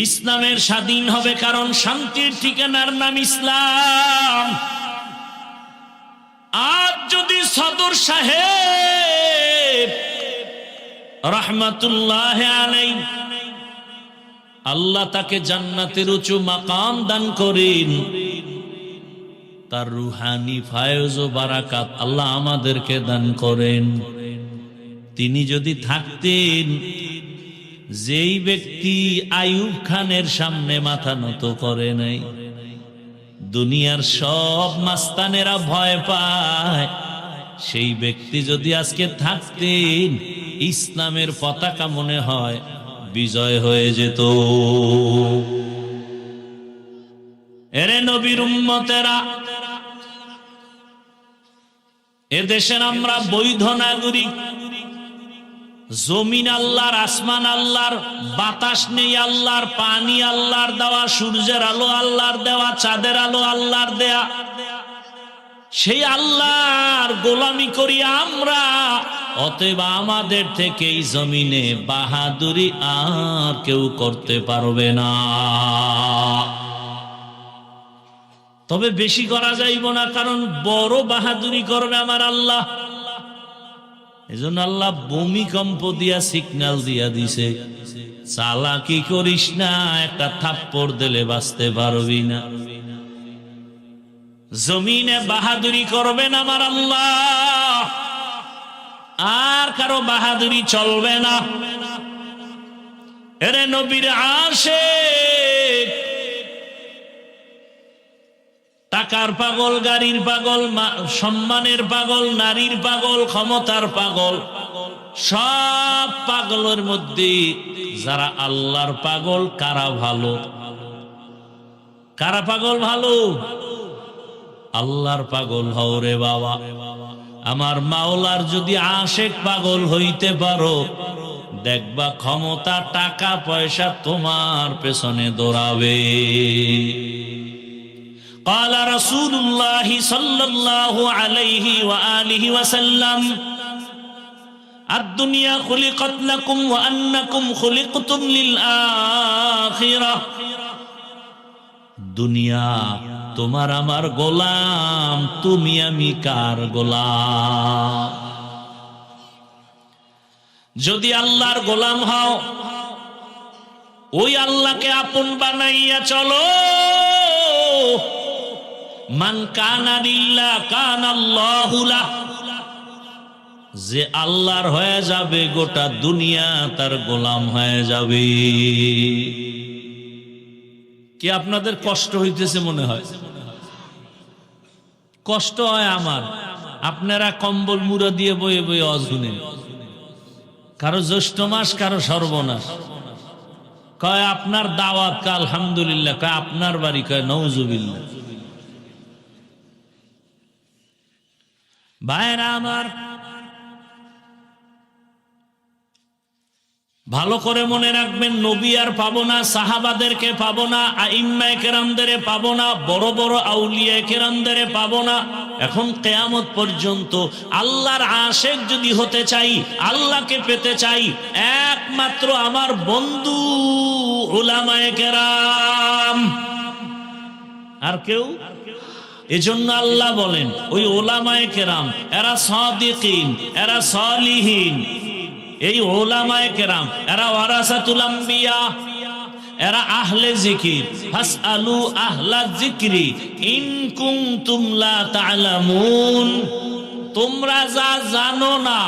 ইসলামের স্বাধীন হবে, কারণ শান্তির ঠিকানার নাম ইসলাম। আজ যদি সদর সাহেব রহমাতুল্লাহ আলাইহি, আল্লাহ তাকে জান্নাতের উঁচু মাকাম দান করেন, তার রুহানি ফায়জ ও বারাকাত আল্লাহ আমাদেরকে দান করেন। তিনি যদি থাকতেন, যেই ব্যক্তি আইয়ুব খানের সামনে মাথা নত করে নাই, দুনিয়ার সব মাস্তানেরা ভয় পায়, সেই ব্যক্তি যদি আজকে থাকতেন, ইসলামের পতাকা মনে হয় বিজয় হয়ে যেত। এরে নবীর উম্মতেরা, এদেশের আমরা বৈধ নাগরিক। জমিন আল্লাহর, আসমান আল্লাহর, বাতাস নেই আল্লাহর, পানি আল্লাহর দেওয়া, সূর্যের আলো আল্লাহর দেওয়া, চাঁদের আলো আল্লাহর দেয়া। সেই আল্লাহর গোলামি করি আমরা, অতএব আমাদের থেকে এই জমিনে বাহাদুরি আর কেউ করতে পারবে না। তবে বেশি করা যাইব না, কারণ বড় বাহাদুরি করবে আমার আল্লাহ। এজন্য আল্লাহ ভূমিকম্প দিয়া সিগন্যাল দিয়া দিছে, চালাকি করিস না, একটা থাপ্পড় দিলে বাঁচতে পারবি না। জমিনে বাহাদুরি করবেন আমার আল্লাহ, আর কারো বাহাদুরি চলবে না। এরে নবীর আশিক, টাকার পাগল, গাড়ির পাগল, সম্মানের পাগল, নারীর পাগল, ক্ষমতার পাগল, সব পাগলের মধ্যে যারা আল্লাহর পাগল, কারা ভালো? কারা পাগল ভালো? আল্লাহর পাগল হও রে বাবা। আমার মাওলার যদি আশেক পাগল হইতে পারো, দেখবা ক্ষমতা, টাকা পয়সা তোমার পেছনে দৌড়াবে। قال رسول الله صلى الله عليه وآله وسلم الدنيا خلقت لكم وأنكم خلقتم للآخرة। দুনিয়া তোমার আমার গোলাম, তুমি আমি কার গোলাম? যদি আল্লাহর গোলাম হও, ওই আল্লাহকে আপন বানাইয়া চলো। মান কানা লিল্লাহ কানাল্লাহু লাহ। যে আল্লাহর হয়ে যাবে, গোটা দুনিয়া তার গোলাম হয়ে যাবে। কি আপনাদের কষ্ট হইতেছে মনে হয়? কষ্ট হয় আমার। আপনারা কম্বল মুড়া দিয়ে বয়ে বয়ে অজুনে, কারো জ্যৈষ্ঠ মাস, কারো সর্বনাশ। কয় আপনার দাওয়াত, কা আলহামদুলিল্লাহ। কয় আপনার বাড়ি, কয় নওজুবিল্লাহ। ভাইরা আমার, ভালো করে মনে রাখবেন, নবী আর পাবো না, সাহাবাদেরকে পাবো না, আইম্মায়ে কেরামদের পাবো না, বড় বড় আউলিয়া কেরামদের পাবো না। এখন কিয়ামত পর্যন্ত আল্লাহর আশেক যদি হতে চাই, আল্লাহকে পেতে চাই, একমাত্র আমার বন্ধু উলামায়ে কেরাম, আর কেউ। এজন্য আল্লাহ বলেন, ওই উলামায়ে কেরাম, এরা সাদিকিন, এরা সালিহিন। এই উলামায়ে কেরাম এরা ওয়ারাসাতুল আম্বিয়া, এরা আহলে জিকির। ফাসআলু আহলা যিকরি ইন কুনতুম লা তা'লামুন। তোমরা যা জানো না,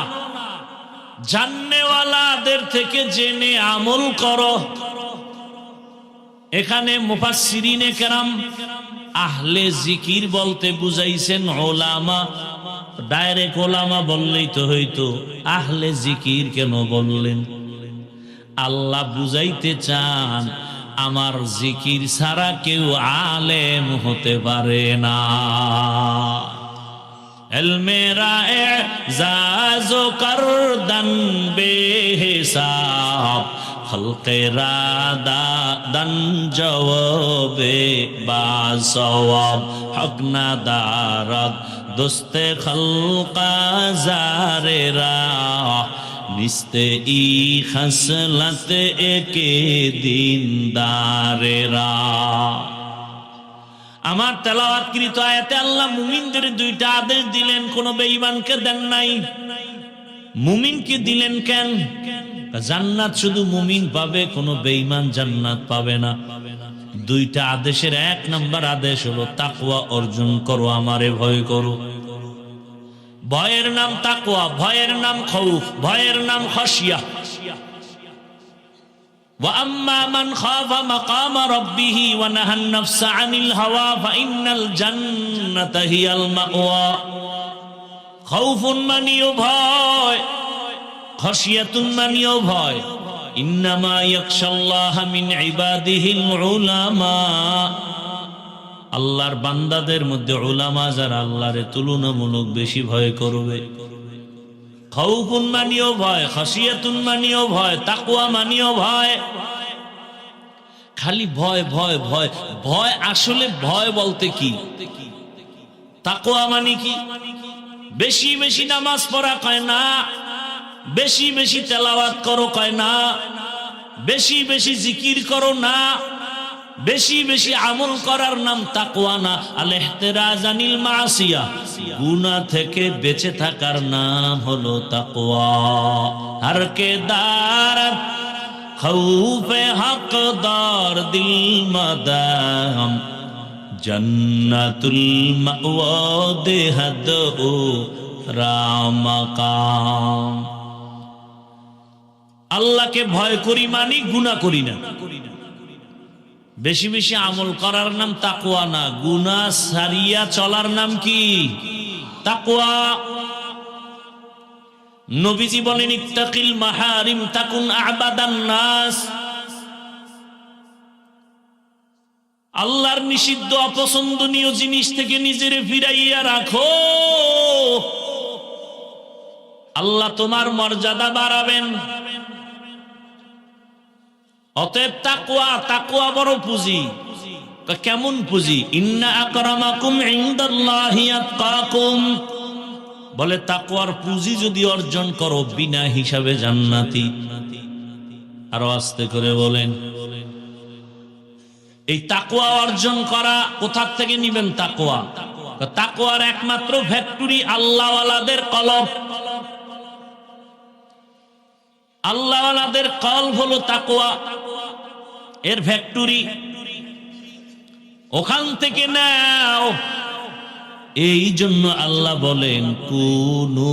জাননেওয়ালাদের থেকে জেনে আমল করো। এখানে মুফাসসিরিনে কেরাম আহলে জিকির বলতে বুঝাইছেন উলামা। ডাইরেক্ট ওলামা বললেই তো হইতো, আহলে জিকির কেন বললেন? আল্লাহ বুঝাইতে চান, আমার জিকির ছাড়া কেউ আলেম হতে পারে না। ইলমেরা এজাজো করদন বেহিসাব, খলকেরা দান জওয়াবে বাসওয়াব, হক না দারদ দোস্তে খলকা জারেরা, নিস্তে ই খসলত একে দিনদারেরা। আমার তেলাওয়াতকৃত আয়াতে আল্লাহ মুমিনদের দুইটা আদেশ দিলেন, কোন বেঈমানকে দেন নাই। মুমিনকে দিলেন কেন? জান্নাত শুধু মুমিন পাবে, কোন বেঈমান জান্নাত পাবে না। দুইটা আদেশের এক নাম্বার আদেশ হলো তাকওয়া অর্জন করো, আমারে ভয় করো। ভয়ের নাম তাকওয়া, ভয়ের নাম খৌফ, ভয়ের নাম খাশিয়া। ওয়া আম্মা মান খাফা মাকামা রাব্বিহি ওয়া নাহান নাফসা আনিল হাওয়া ফাইন্নাল জান্নাতা হিয়াল মাওয়া। খৌফুন মানিও ভয়, খাশিয়াতুন মানিও ভয়। ইন্নামা ইয়াখশাল্লাহা মিন ইবাদিহিল উলামা। আল্লাহর বান্দাদের মধ্যে উলামা যারা আল্লাহরে তুলনামূলক বেশি ভয় করবে। খাউফুন মানিও ভয়, খাশিয়াতুন মানিও ভয়, তাকওয়া মানিও ভয়। খালি ভয় ভয় ভয় ভয়। আসলে ভয় বলতে কি? তাকওয়া মানে কি? বেশি বেশি নামাজ পড়া কয় না, বেশি বেশি তেলাওয়াত করো কয় না, বেশি বেশি জিকির করো না, বেশি বেশি আমল করার নাম তাকওয়া না। আল ইহতিরাজ আনিল মাসিয়া, গুনাহ থেকে বেঁচে থাকার নাম হলো তাকওয়া। হর কে দারত খৌফে হকদার দিল মাদাম, জান্নাতুল মাওয়া দেহদ ও রামাকাম। আল্লাহকে ভয় করি মানি গুনাহ করি না। বেশি বেশি আমল করার নাম তাকওয়া না, গুনাহ ছাড়িয়া চলার নাম কি? তাকওয়া। নবীজি বলেন ইত্তাকিল মাহারিম তাকুন আবাদান নাস। আল্লাহর নিষিদ্ধ অপছন্দনীয় জিনিস থেকে নিজেরে ফিরাইয়া রাখো, আল্লাহ তোমার মর্যাদা বাড়াবেন। অতএব তাকওয়া, তাকওয়া বড় পুঁজি। কেমন পুঁজি? ইন্না আকরামাকুম ইনদাল্লাহি আতকাকুম। বলে তাকওয়ার পুঁজি যদি অর্জন করো বিনা হিসাবে জান্নাতি। আরো আস্তে করে বলেন। এই তাকওয়া অর্জন করা কোথা থেকে নিবেন? তাকওয়া, তাকওয়ার একমাত্র ফ্যাক্টরি আল্লাহওয়ালাদের কলব। আল্লাহওয়ালাদের কলব হলো তাকওয়া, এর ফ্যাক্টরি। ওখান থেকে নাও। এই জন্য আল্লাহ বলেন কুনু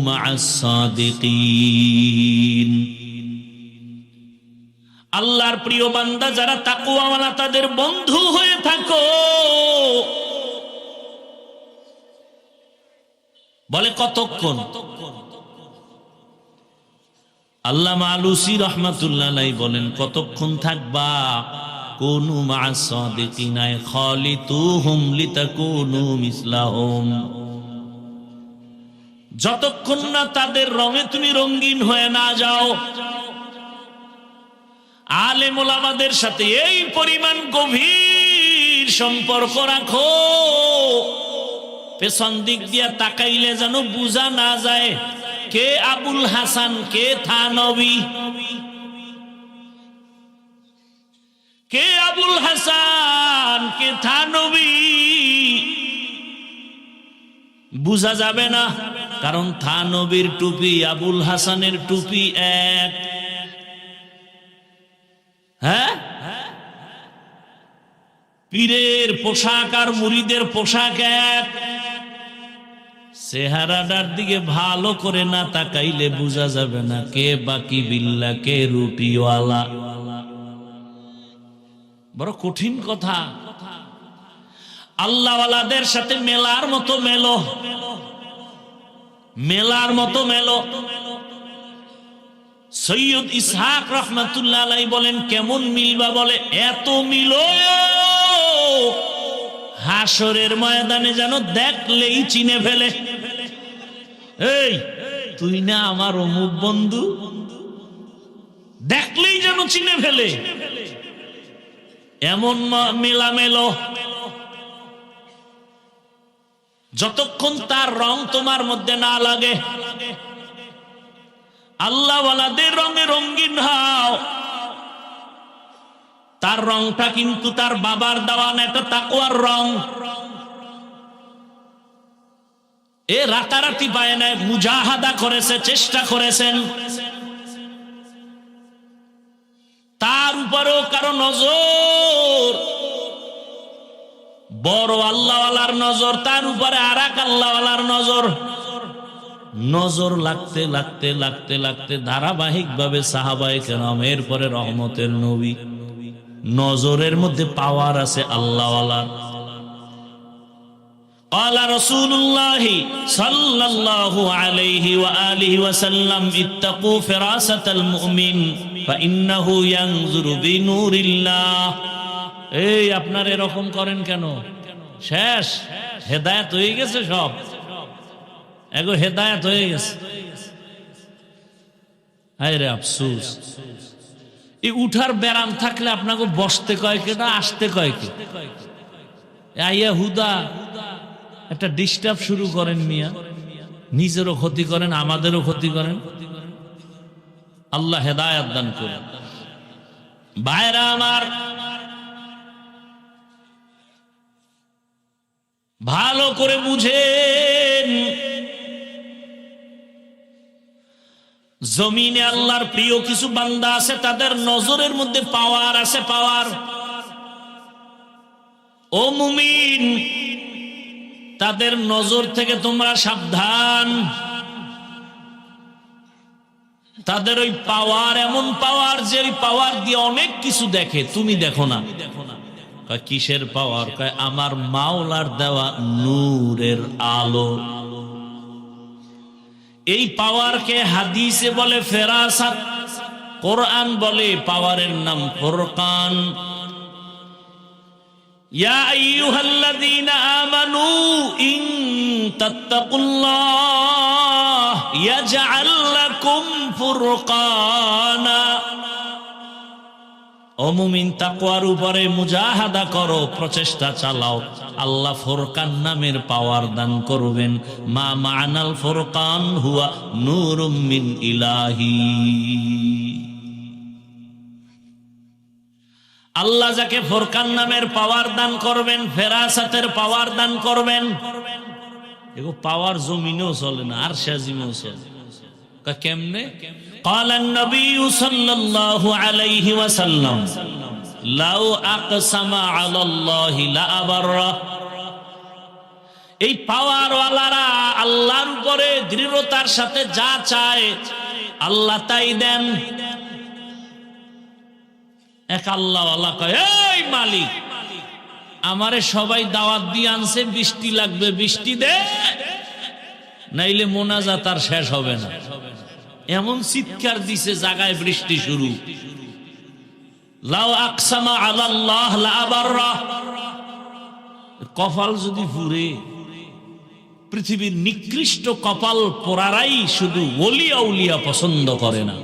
মা'আস সাদিকিন। আল্লাহর প্রিয় বান্দা যারা তাকওয়াওয়ালা তাদের বন্ধু হয়ে থাকো। বলে কতক্ষণ? আল্লামা আলুসি রাহমাতুল্লাহ আলাইহি বলেন কতক্ষণ থাকবা? কুনু মা'আস সাদিকিন খালিতুহুম লিতাকুনু মিসলাহুম। যতক্ষণ না তাদের রঙে তুমি রঙিন হয়ে না যাও। আলেম ওলামাদের সাথে এই পরিমাণ গভীর সম্পর্ক রাখো, পেছন দিক দিয়া তাকাইলে যেন বুঝা না যায় কে আবুল হাসান, কে থানবী। কে আবুল হাসান, কে থানবী বুঝা যাবে না। কারণ থানবীর টুপি আবুল হাসানের টুপি এক। হ্যাঁ, পীরের পোশাক আর মুরিদের পোশাক এক। চেহারাটার দিকে ভালো করে না তাকাইলে বোঝা যাবে না কে বাকি বিল্লা, কে রুটিওয়ালা। বড় কঠিন কথা। আল্লাহওয়ালাদের সাথে মেলার মতো মেলো, মেলার মতো মেলো। সৈয়দ ইসহাক রাহমাতুল্লাহ আলাইহি বলেন কেমন মিলবা? বলে এত মিলো হাসরের ময়দানে যেন দেখলেই চিনে ফেলে। এই তুই না আমার অমুক বন্ধু, দেখলেই যেন চিনে ফেলে। এমন মেলা মেলো। যতক্ষণ তার রং তোমার মধ্যে না লাগে। আল্লাহওয়ালাদের রঙে রঙিন হও। তার রংটা কিন্তু তার বাবার দেওয়া না, এটা তাকওয়ার রং। এ রাতারাতি পায় না, মুজাহাদা করেছে, চেষ্টা করেছেন। তার উপরেও কারো নজর, বড় আল্লাহওয়ালার নজর, তার উপরে আর এক আল্লাহওয়ালার নজর। নজর লাগতে লাগতে লাগতে লাগতে ধারাবাহিক ভাবে সাহাবায়ে কেরাম, এরপরে রহমতের নবী। নজরের মধ্যে পাওয়ার আছে আল্লাহওয়ালার। قال رسول الله صلى الله عليه وآله وسلم اتقوا فراسة المؤمن فإنه ينظر بنور الله। এই আপনারা এরকম করেন কেন? শেষ হেদায়েত হয়ে গেছে, সব এগো হেদায়েত হয়ে গেছে। হায় রে আফসোস। এই উঠার ব্যারাম থাকলে আপনাকে বসতে কয় কেনা, আসতে কয় কে? আইয়া হুদা একটা ডিস্টার্ব শুরু করেন মিয়া, নিজেরও ক্ষতি করেন, আমাদেরও ক্ষতি করেন। আল্লাহ হেদায়েত দান করেন। ভাইরা আমার, ভালো করে বুঝেন, জমিনে আল্লাহর প্রিয় কিছু বান্দা আছে, তাদের নজরের মধ্যে পাওয়ার আছে, পাওয়ার। ও মুমিন, তাদের নজর থেকে তোমরা সাবধান। তাদের ওই পাওয়ার এমন পাওয়ার যে ওই পাওয়ার দিয়ে অনেক কিছু দেখে, তুমি দেখো না। কয় কিসের পাওয়ার? কয় আমার মাওলার দেওয়া নূরের আলো। এই পাওয়ারকে হাদিসে বলে ফেরাসাত, কোরআন বলে পাওয়ারের নাম ফুরকান। ইয়া আইয়ুহাল্লাযীনা আমানু ইন তাত্তাকুল্লাহ ইয়াজআল লাকুম ফুরকানা। ও মুমিন, তাকওয়ার উপরে মুজাহাদা করো, প্রচেষ্টা চালাও, আল্লাহ ফুরকান নামের পাওয়ার দান করবেন। মা মা'নাল ফুরকান হুয়া নূরুম মিন ইলাহি। আল্লাহ যাকে ফুরকান নামের পাওয়ার দান করবেন, ফেরাসাতের পাওয়ার দান করবেন, এগো পাওয়ার জমিনেও চলে না, আর শাজিমেও চলে। কেমনে? قال النبي صلى الله عليه وسلم لو اقسم على الله لأبره। এই পাওয়ার ওয়ালারা আল্লাহর উপরে দৃঢ়তার সাথে যা চায় আল্লাহ তাই দেন। এক আল্লাহ ওয়ালা কয়, এই মালিক, আমারে সবাই দাওয়াত দিয়ে আনছে, বৃষ্টি লাগবে, বৃষ্টি দে, নাইলে মোনাজাত আর শেষ হবে না। এমন চিৎকার দিছে, জায়গায় বৃষ্টি শুরু। লাউ আকসামা আলাল্লাহ লাআবাররা। কপাল যদি পুরে, পৃথিবীর নিকৃষ্ট কপাল পোড়ারাই শুধু ওলি আউলিয়া পছন্দ করে না।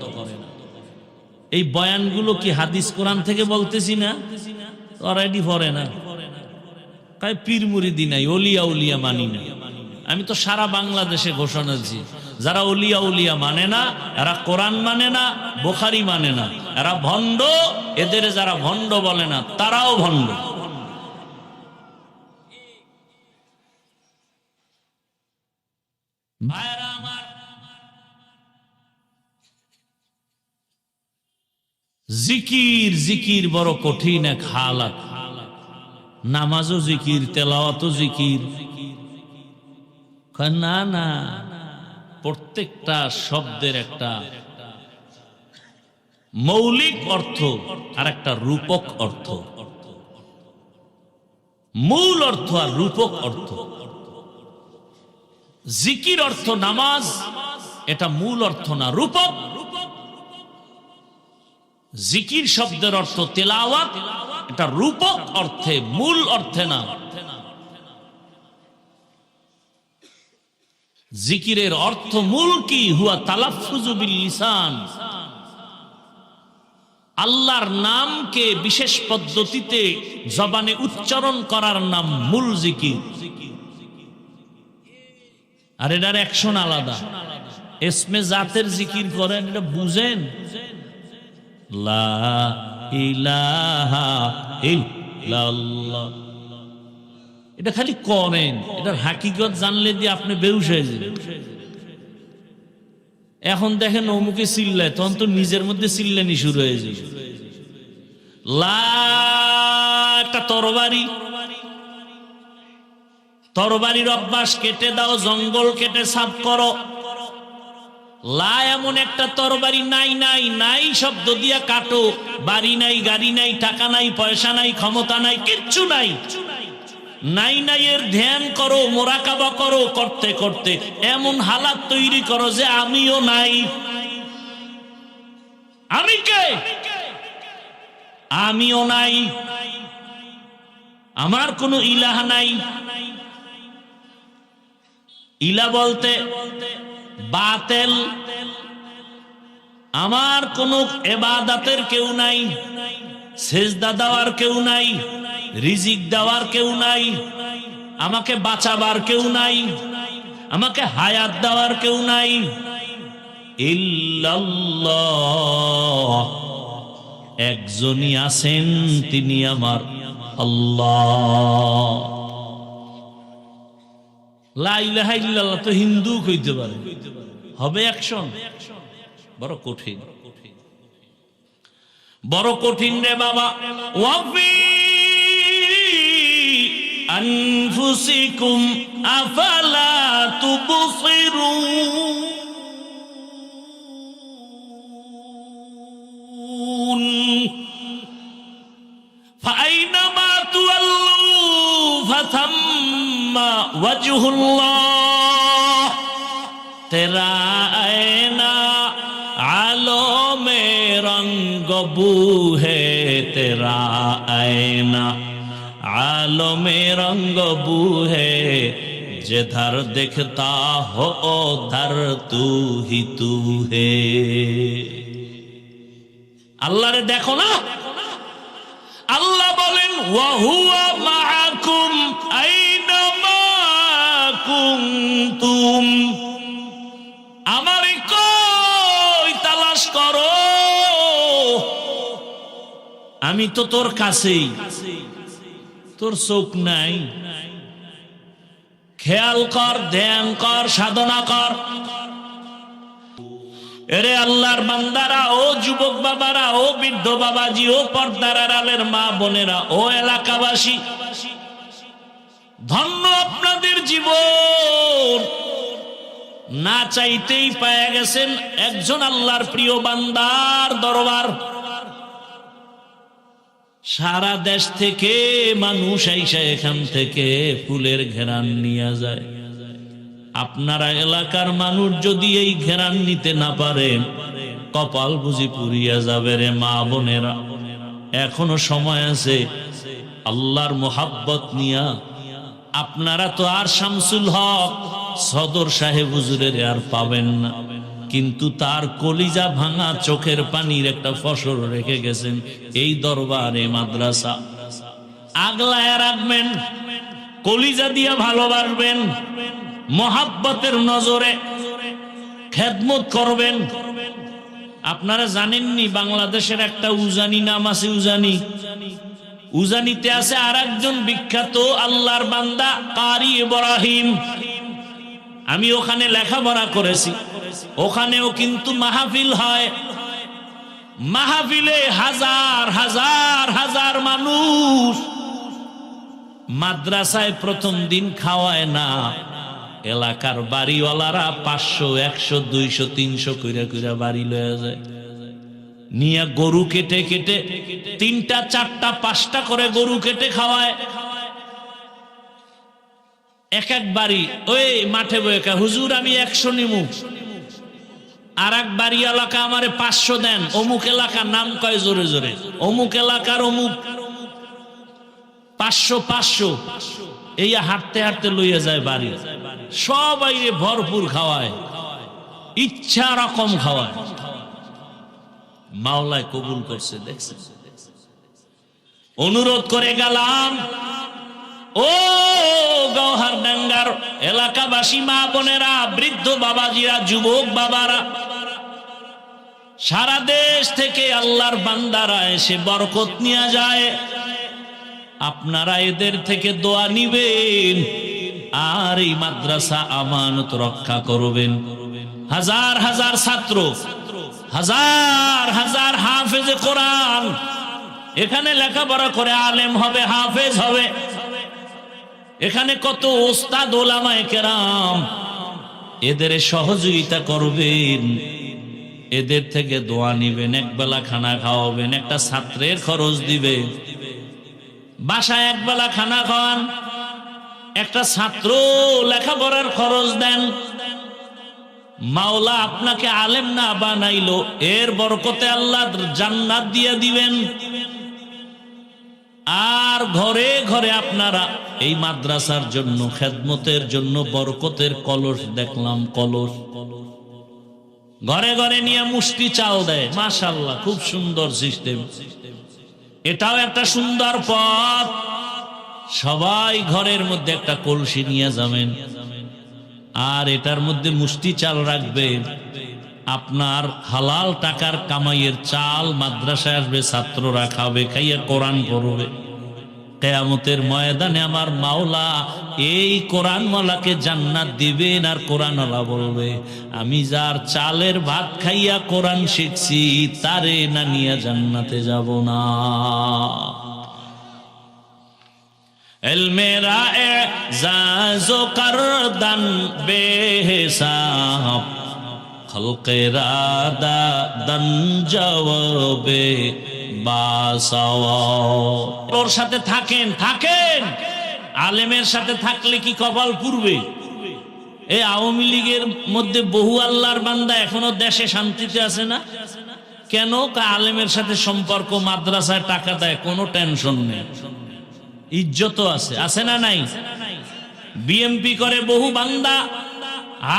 এই বয়ানগুলো কি হাদিস কোরআন থেকে বলতেছি না? অলরেডি পড়ে না, তাই পীর মুরিদি নাই, ওলিয়া উলিয়া মানি না। আমি তো সারা বাংলাদেশে ঘোষণা দিচ্ছি, যারা ওলিয়া উলিয়া মানে না, এরা কোরআন মানে না, বুখারী মানে না, এরা ভণ্ড। এদের যারা ভণ্ড বলে না, তারাও ভণ্ড। ভাইরা আমার, জিকির জিকির বড় কঠিন এক হালাত। নামাজও জিকির, তেলাওয়াতও জিকির। না না, প্রত্যেকটা শব্দের একটা মৌলিক অর্থ আর একটা রূপক অর্থ। মূল অর্থ আর রূপক অর্থ। জিকির অর্থ নামাজ, এটা মূল অর্থ না, রূপক। জিকির শব্দের অর্থ তেলাওয়াত, এটা রূপক অর্থে, মূল অর্থে না। জিকিরের অর্থ মূল কি? হুয়া তালাফফুযু বিল লিসান। আল্লাহর নামকে বিশেষ পদ্ধতিতে জবানে উচ্চারণ করার নাম মূল জিকির। আর এটার অ্যাকশন আলাদা। ইসমে জাতের জিকির করেন, এটা বুঝেন? লা ইলাহা ইল্লাল্লাহ, এটা খালি করেন, এটার হাকিকত জানলে দিয়ে আপনি বেহুশ হয়ে যাবেন। এখন দেখেন অমুকে চিল্লায়, তখন তো নিজের মধ্যে চিল্লানি শুরু হয়ে যাবে। লা একটা তরবারি, তরবারির অভ্যাস কেটে দাও, জঙ্গল কেটে সাফ করো। লা এমন একটা তরবারি নাই, নাই নাই শব্দ দিয়া কাটো। বাড়ি নাই, গাড়ি নাই, টাকা নাই, পয়সা নাই, ক্ষমতা নাই, কিচ্ছু নাই। নাই নাই এর ধ্যান করো, মোরাকাবা করো, করতে করতে এমন হালাত তৈরি করো যে আমিও নাই। আমি কে? আমিও নাই, আমার কোনো ইলাহ নাই। ইলা বলতে বাতেল, আমার কোনো ইবাদতের কেউ নাই, সেজদা দেওয়ার কেউ নাই, রিজিক দেওয়ার কেউ নাই, আমাকে বাঁচাবার কেউ নাই, আমাকে হায়াত দেওয়ার কেউ নাই। ইল্লাল্লাহ, একজনই আছেন, তিনি আমার আল্লাহ। লা ইলাহা ইল্লাল্লাহ তো হিন্দু কইতে পারে, হবে অ্যাকশন? বড় কঠিন, বড় কঠিন রে বাবা। ওয়াফি আনফুসিকুম আফালা তুবসিরুন। वजहुल्लाह तेरा आईना आलो में रंग बू है तेरा आईना आलो में रंग बू है जिधर दिखता हो उधर तू ही तू है अल्लाह रे देखो ना अल्लाह बोलेन वा हुवा माअकुम आइनामा कुंतुम আমারে কই তালাশ করো আমি তো তোর কাছেই তোর চোখ নাই খেয়াল কর ধ্যান কর সাধনা কর এরে আল্লাহর বান্দারা ও যুবক বাবারা ও বৃদ্ধ বাবাজি ও পর্দার আড়ালের মা বোনেরা ও এলাকাবাসী ধন্য আপনাদের জীবন না চাইতেই পেয়ে গেছেন একজন আল্লাহর প্রিয় বান্দার দরবার সারা দেশ থেকে মানুষ আইসা এখান থেকে ফুলের ঘেরান নিয়ে যায় আপনারা এলাকার মানুষ যদি এই ঘেরান নিতে না পারেন কপাল বুঝি পুড়িয়া যাবে রে মা বোনেরা এখনো সময় আছে আল্লাহর মোহাব্বত নিয়া আপনারা তো আর শামসুল হক সদর সাহেব হুজুরের আর পাবেন না কিন্তু তার কলিজা ভাঙা চোখের পানির একটা ফসল রেখে গেছেন এই দরবারে মাদ্রাসা আগলায় রাখবেন কলিজা দিয়া ভালোবাসবেন মোহাব্বতের নজরে খেদমত করবেন আপনারা জানেননি বাংলাদেশের একটা উজানি নাম আছে উজানিতে আছে আরেকজন বিখ্যাত আল্লাহর বান্দা কারি ইব্রাহিম আমি ওখানে লেখাপড়া করেছি ওখানেও কিন্তু মাহফিল হয় মাহফিলে হাজার হাজার হাজার মানুষ মাদ্রাসায় প্রথম দিন খাওয়ায় না এলাকার বাড়িওয়ালারা 500 100 200 300 কইরা কইরা বাড়ি লয়ে যায় নিয়া গরু কেটে কেটে 3টা 4টা 5টা করে গরু কেটে খাওয়ায় এক এক বাড়ি ওই মাঠে বইকা হুজুর আমি 100 নিমু আর এক বাড়ি এলাকা আমারে 500 দেন অমুক এলাকার নাম কয় জোরে জোরে অমুক এলাকার অমুক 500 500 এই হাঁটতে হাঁটতে লইয়া যায় বাড়ি সবাই ভরপুর খাওয়ায় ইচ্ছা রকম খাওয়ায় মাওলায় কবুল করছে দেখছেন অনুরোধ করে গেলাম ও গৌহারডাঙ্গার এলাকাবাসী মা বোনেরা বৃদ্ধ বাবাজিরা যুবক বাবারা সারা দেশ থেকে আল্লাহর বান্দারা এসে বরকত নিয়ে যায় আপনারা এদের থেকে দোয়া নিবেন আর এই মাদ্রাসা আমানত রক্ষা করবেন হাজার হাজার ছাত্র হাজার হাজার হাফেজে কোরআন এখানে লেখাপড়া করে আলেম হবে হাফেজ হবে এখানে কত ওস্তাদ ওলামায়ে কেরাম এদের সহযোগিতা করবেন এদের থেকে দোয়া নিবেন একবেলা খানা খাওয়াবেন একটা ছাত্রের খরচ দিবেন বাসায় একবেলা খানা খাওয়ান একটা ছাত্র লেখাপড়ার খরচ দেন মাওলা আপনাকে আলেম না বানাইলো এর বরকতে আল্লাহ জান্নাত দিয়ে দিবেন আর ঘরে ঘরে আপনারা এই মাদ্রাসার জন্য খেদমতের জন্য বরকতের কলস দেখলাম কলস ঘরে ঘরে নিয়ে মুষ্টি চাল দেয় মাশাআল্লাহ খুব সুন্দর সিস্টেম এটাও একটা সুন্দর পথ সবাই ঘরের মধ্যে একটা কলসি নিয়ে যাবেন আর এটার মধ্যে মুষ্টি চাল রাখবে আপনার হালাল টাকার কামাইয়ের চাল মাদ্রাসায় আসবে ছাত্ররা খাবে খাইয়া কোরআন পড়বে কিয়ামতের ময়দানে আমার মাওলা এই কোরআনওয়ালাকে জান্নাত দিবেন আর কোরআনওয়ালা বলবে আমি যার চালের ভাত খাইয়া কোরআন শিখছি তারে না নিয়ে জান্নাতে যাব না ইলমে রা'জাজো করদান বেহিসাব খলকে রাদা দান জওয়াবে বাসাওয়া ওর সাথে থাকেন থাকেন আলেমের সাথে থাকলে কি কপাল পুড়বে? এই আওয়ামী লীগের মধ্যে বহু আল্লাহর বান্দা এখনো দেশে শান্তিতে আছে না কেন? আলেমের সাথে সম্পর্ক, মাদ্রাসায় টাকা দেয়, কোনো টেনশন নেই, ইজ্জত আছে, আছে না নাই? বিএমপি করে বহু বান্দা,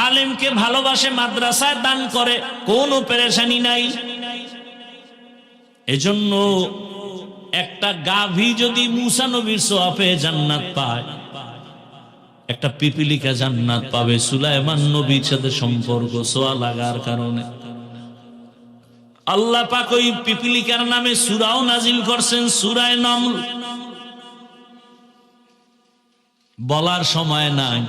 আলেমকে ভালোবাসে, মাদ্রাসায় দান করে, কোনো পেরেশানি নাই। এজন্য একটা গাভী যদি মুসা নবীর সোয়াবে জান্নাত পায়, একটা পিপিলিকা জান্নাত পাবে সুলাইমান নবীর সাথে সম্পর্ক সোয়া লাগার কারণে। আল্লাহ পাক ওই পিপিলিকার নামে সূরাও নাজিল করছেন, সূরা নামল। বলার সময় নাই,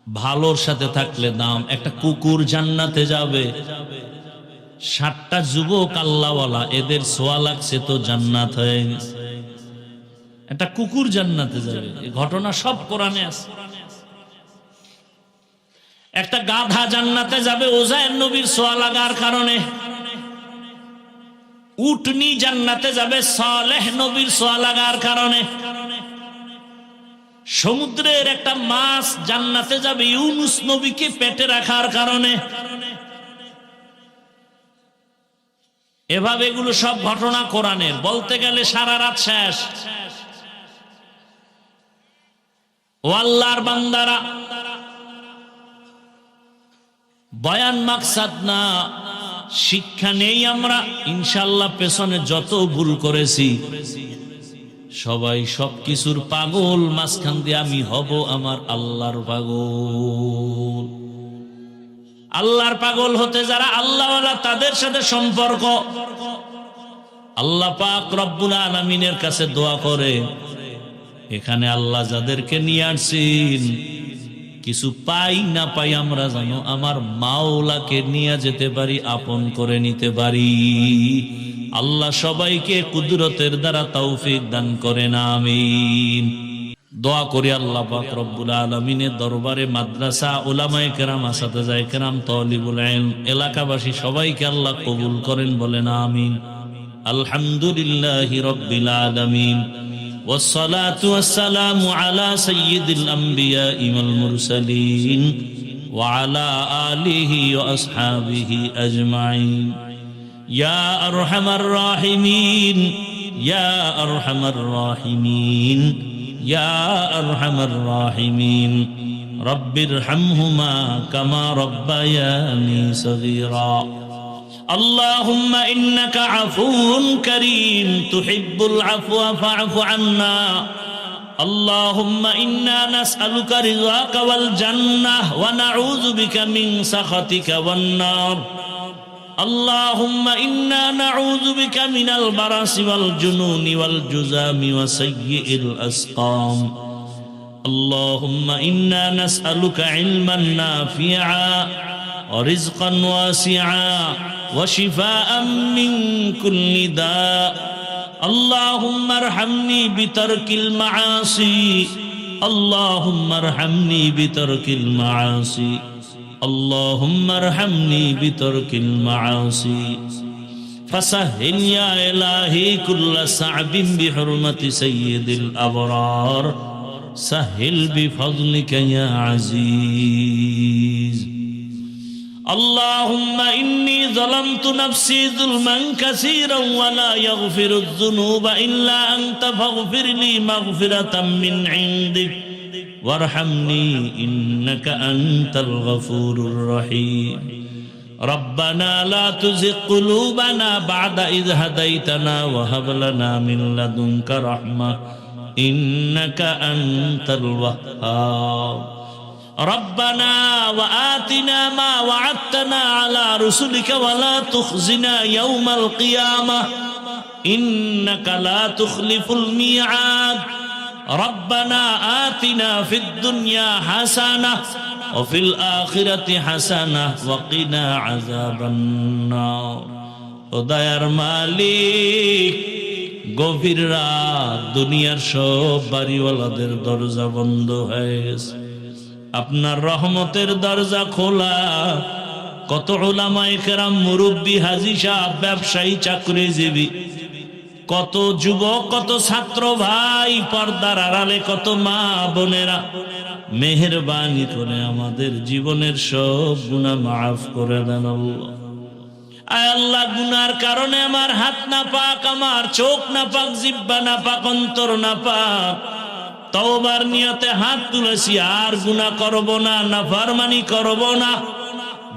ভালোর সাথে থাকলে দাম। একটা কুকুর জান্নাতে যাবে, 7টা যুবক আল্লাহওয়ালা, এদের সোয়া লাগছে তো জান্নাত হয়ে গেছে। একটা কুকুর জান্নাতে যাবে, এই ঘটনা সব কোরআনে আছে। একটা গাধা জান্নাতে যাবে ওজায়ের নবীর সোয়া লাগার কারণে। উটনি জান্নাতে যাবে সালেহ নবীর সোয়া লাগার কারণে। সমুদ্রের একটা মাছ জান্নাতে যাবে ইউনুস নবীকে পেটে রাখার কারণে। এভাবে এগুলো সব ঘটনা কোরআনের, বলতে গেলে সারা রাত শেষ। ও আল্লাহর বান্দারা, বয়ান মাকসাদ না, শিক্ষা নেই আমরা। ইনশাআল্লাহ পেছনে যত ভুল করেছি সবাই সবকিছুর পাগল, মাঝখান দিয়ে আমি হব আমার আল্লাহর পাগল। আল্লাহর পাগল হতে যারা আল্লাহওয়ালা, তাদের সাথে সম্পর্ক। আল্লাহ পাক রব্বুল আলামিনের কাছে দোয়া করে, এখানে আল্লাহ যাদেরকে নিয়ে আসছেন, কিছু পাই না পাই আমরা জানো আমার মাওলাকে নিয়ে যেতে পারি, আপন করে নিতে পারি। আল্লাহ সবাইকে কুদরতের দ্বারা তৌফিক দান করেন, আমিন। দোয়া করি আল্লাহ পাক রব্বুল আলামিনের দরবারে মাদ্রাসা, উলামায়ে কেরাম, আসাতিজায়ে কেরাম, তালিবুল ইলম, এলাকাবাসী সবাইকে আল্লাহ কবুল করেন, বলেন আমিন। আলহামদুলিল্লাহি রাব্বিল আলামিন, والصلاة والسلام على سيد الأنبياء والمرسلين وعلى آله وأصحابه أجمعين يا أرحم الراحمين يا أرحم الراحمين يا أرحم الراحمين رب ارحمهما كما ربياني صغيرا اللهم إنك عفو كريم تحب العفو فاعف عنا اللهم إنا نسألك رضاك والجنة ونعوذ بك من سخطك والنار اللهم إنا نعوذ بك من البرص والجنون والجذام وسيء الأسقام اللهم إنا نسألك علما نافعا ورزقا واسعا وشفاء من كل داء اللهم ارحمني بترك المعاصي اللهم ارحمني بترك المعاصي اللهم ارحمني بترك المعاصي فسهل يا إلهي كل صعب بحرمة سيد الأبرار سهل بفضلك يا عزيز اللهم إني ظلمت نفسي ظلما كثيرا ولا يغفر الذنوب إلا أنت فاغفر لي مغفرة من عندك وارحمني إنك أنت الغفور الرحيم ربنا لا تزغ قلوبنا بعد إذ هديتنا وهب لنا من لدنك رحمة إنك أنت الوهاب ربنا وآتنا ما وعدتنا على رسلك ولا تخزنا يوم القيامة إنك لا تخلف الميعاد ربنا آتنا في الدنيا حسنة وفي الآخرة حسنة وقنا عذاب النار خداير মালিক গভীর রাত দুনিয়ার সব বাড়িওয়ালাদের দরজা বন্ধ হয়ে গেছে আপনার রহমতের দরজা খোলা কত উলামায়ে কেরাম মুরব্বি হাজী সাহেব ব্যবসায়ী চাকরিজীবী কত যুবক, কত ছাত্র ভাই, পর্দার আড়ালে কত মা বোনেরা, মেহেরবানি করে আমাদের জীবনের সব গুনাহ মাফ করে দেন আল্লাহ। আয় আল্লাহ, গুনার কারণে আমার হাত না পাক, আমার চোখ না পাক, জিহ্বা না পাক, অন্তর না পাক, তওবার নিয়তে হাত তুলেছি, আর গুনাহ করব না, নাফরমানি করব না,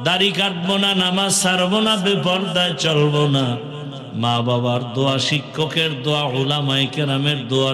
দাড়ি কাটবো না, নামাজ ছাড়বো না, বেপরদায় চলবো না। মা বাবার দোয়া, শিক্ষকের দোয়া, উলামায়ে কেরামের দোয়া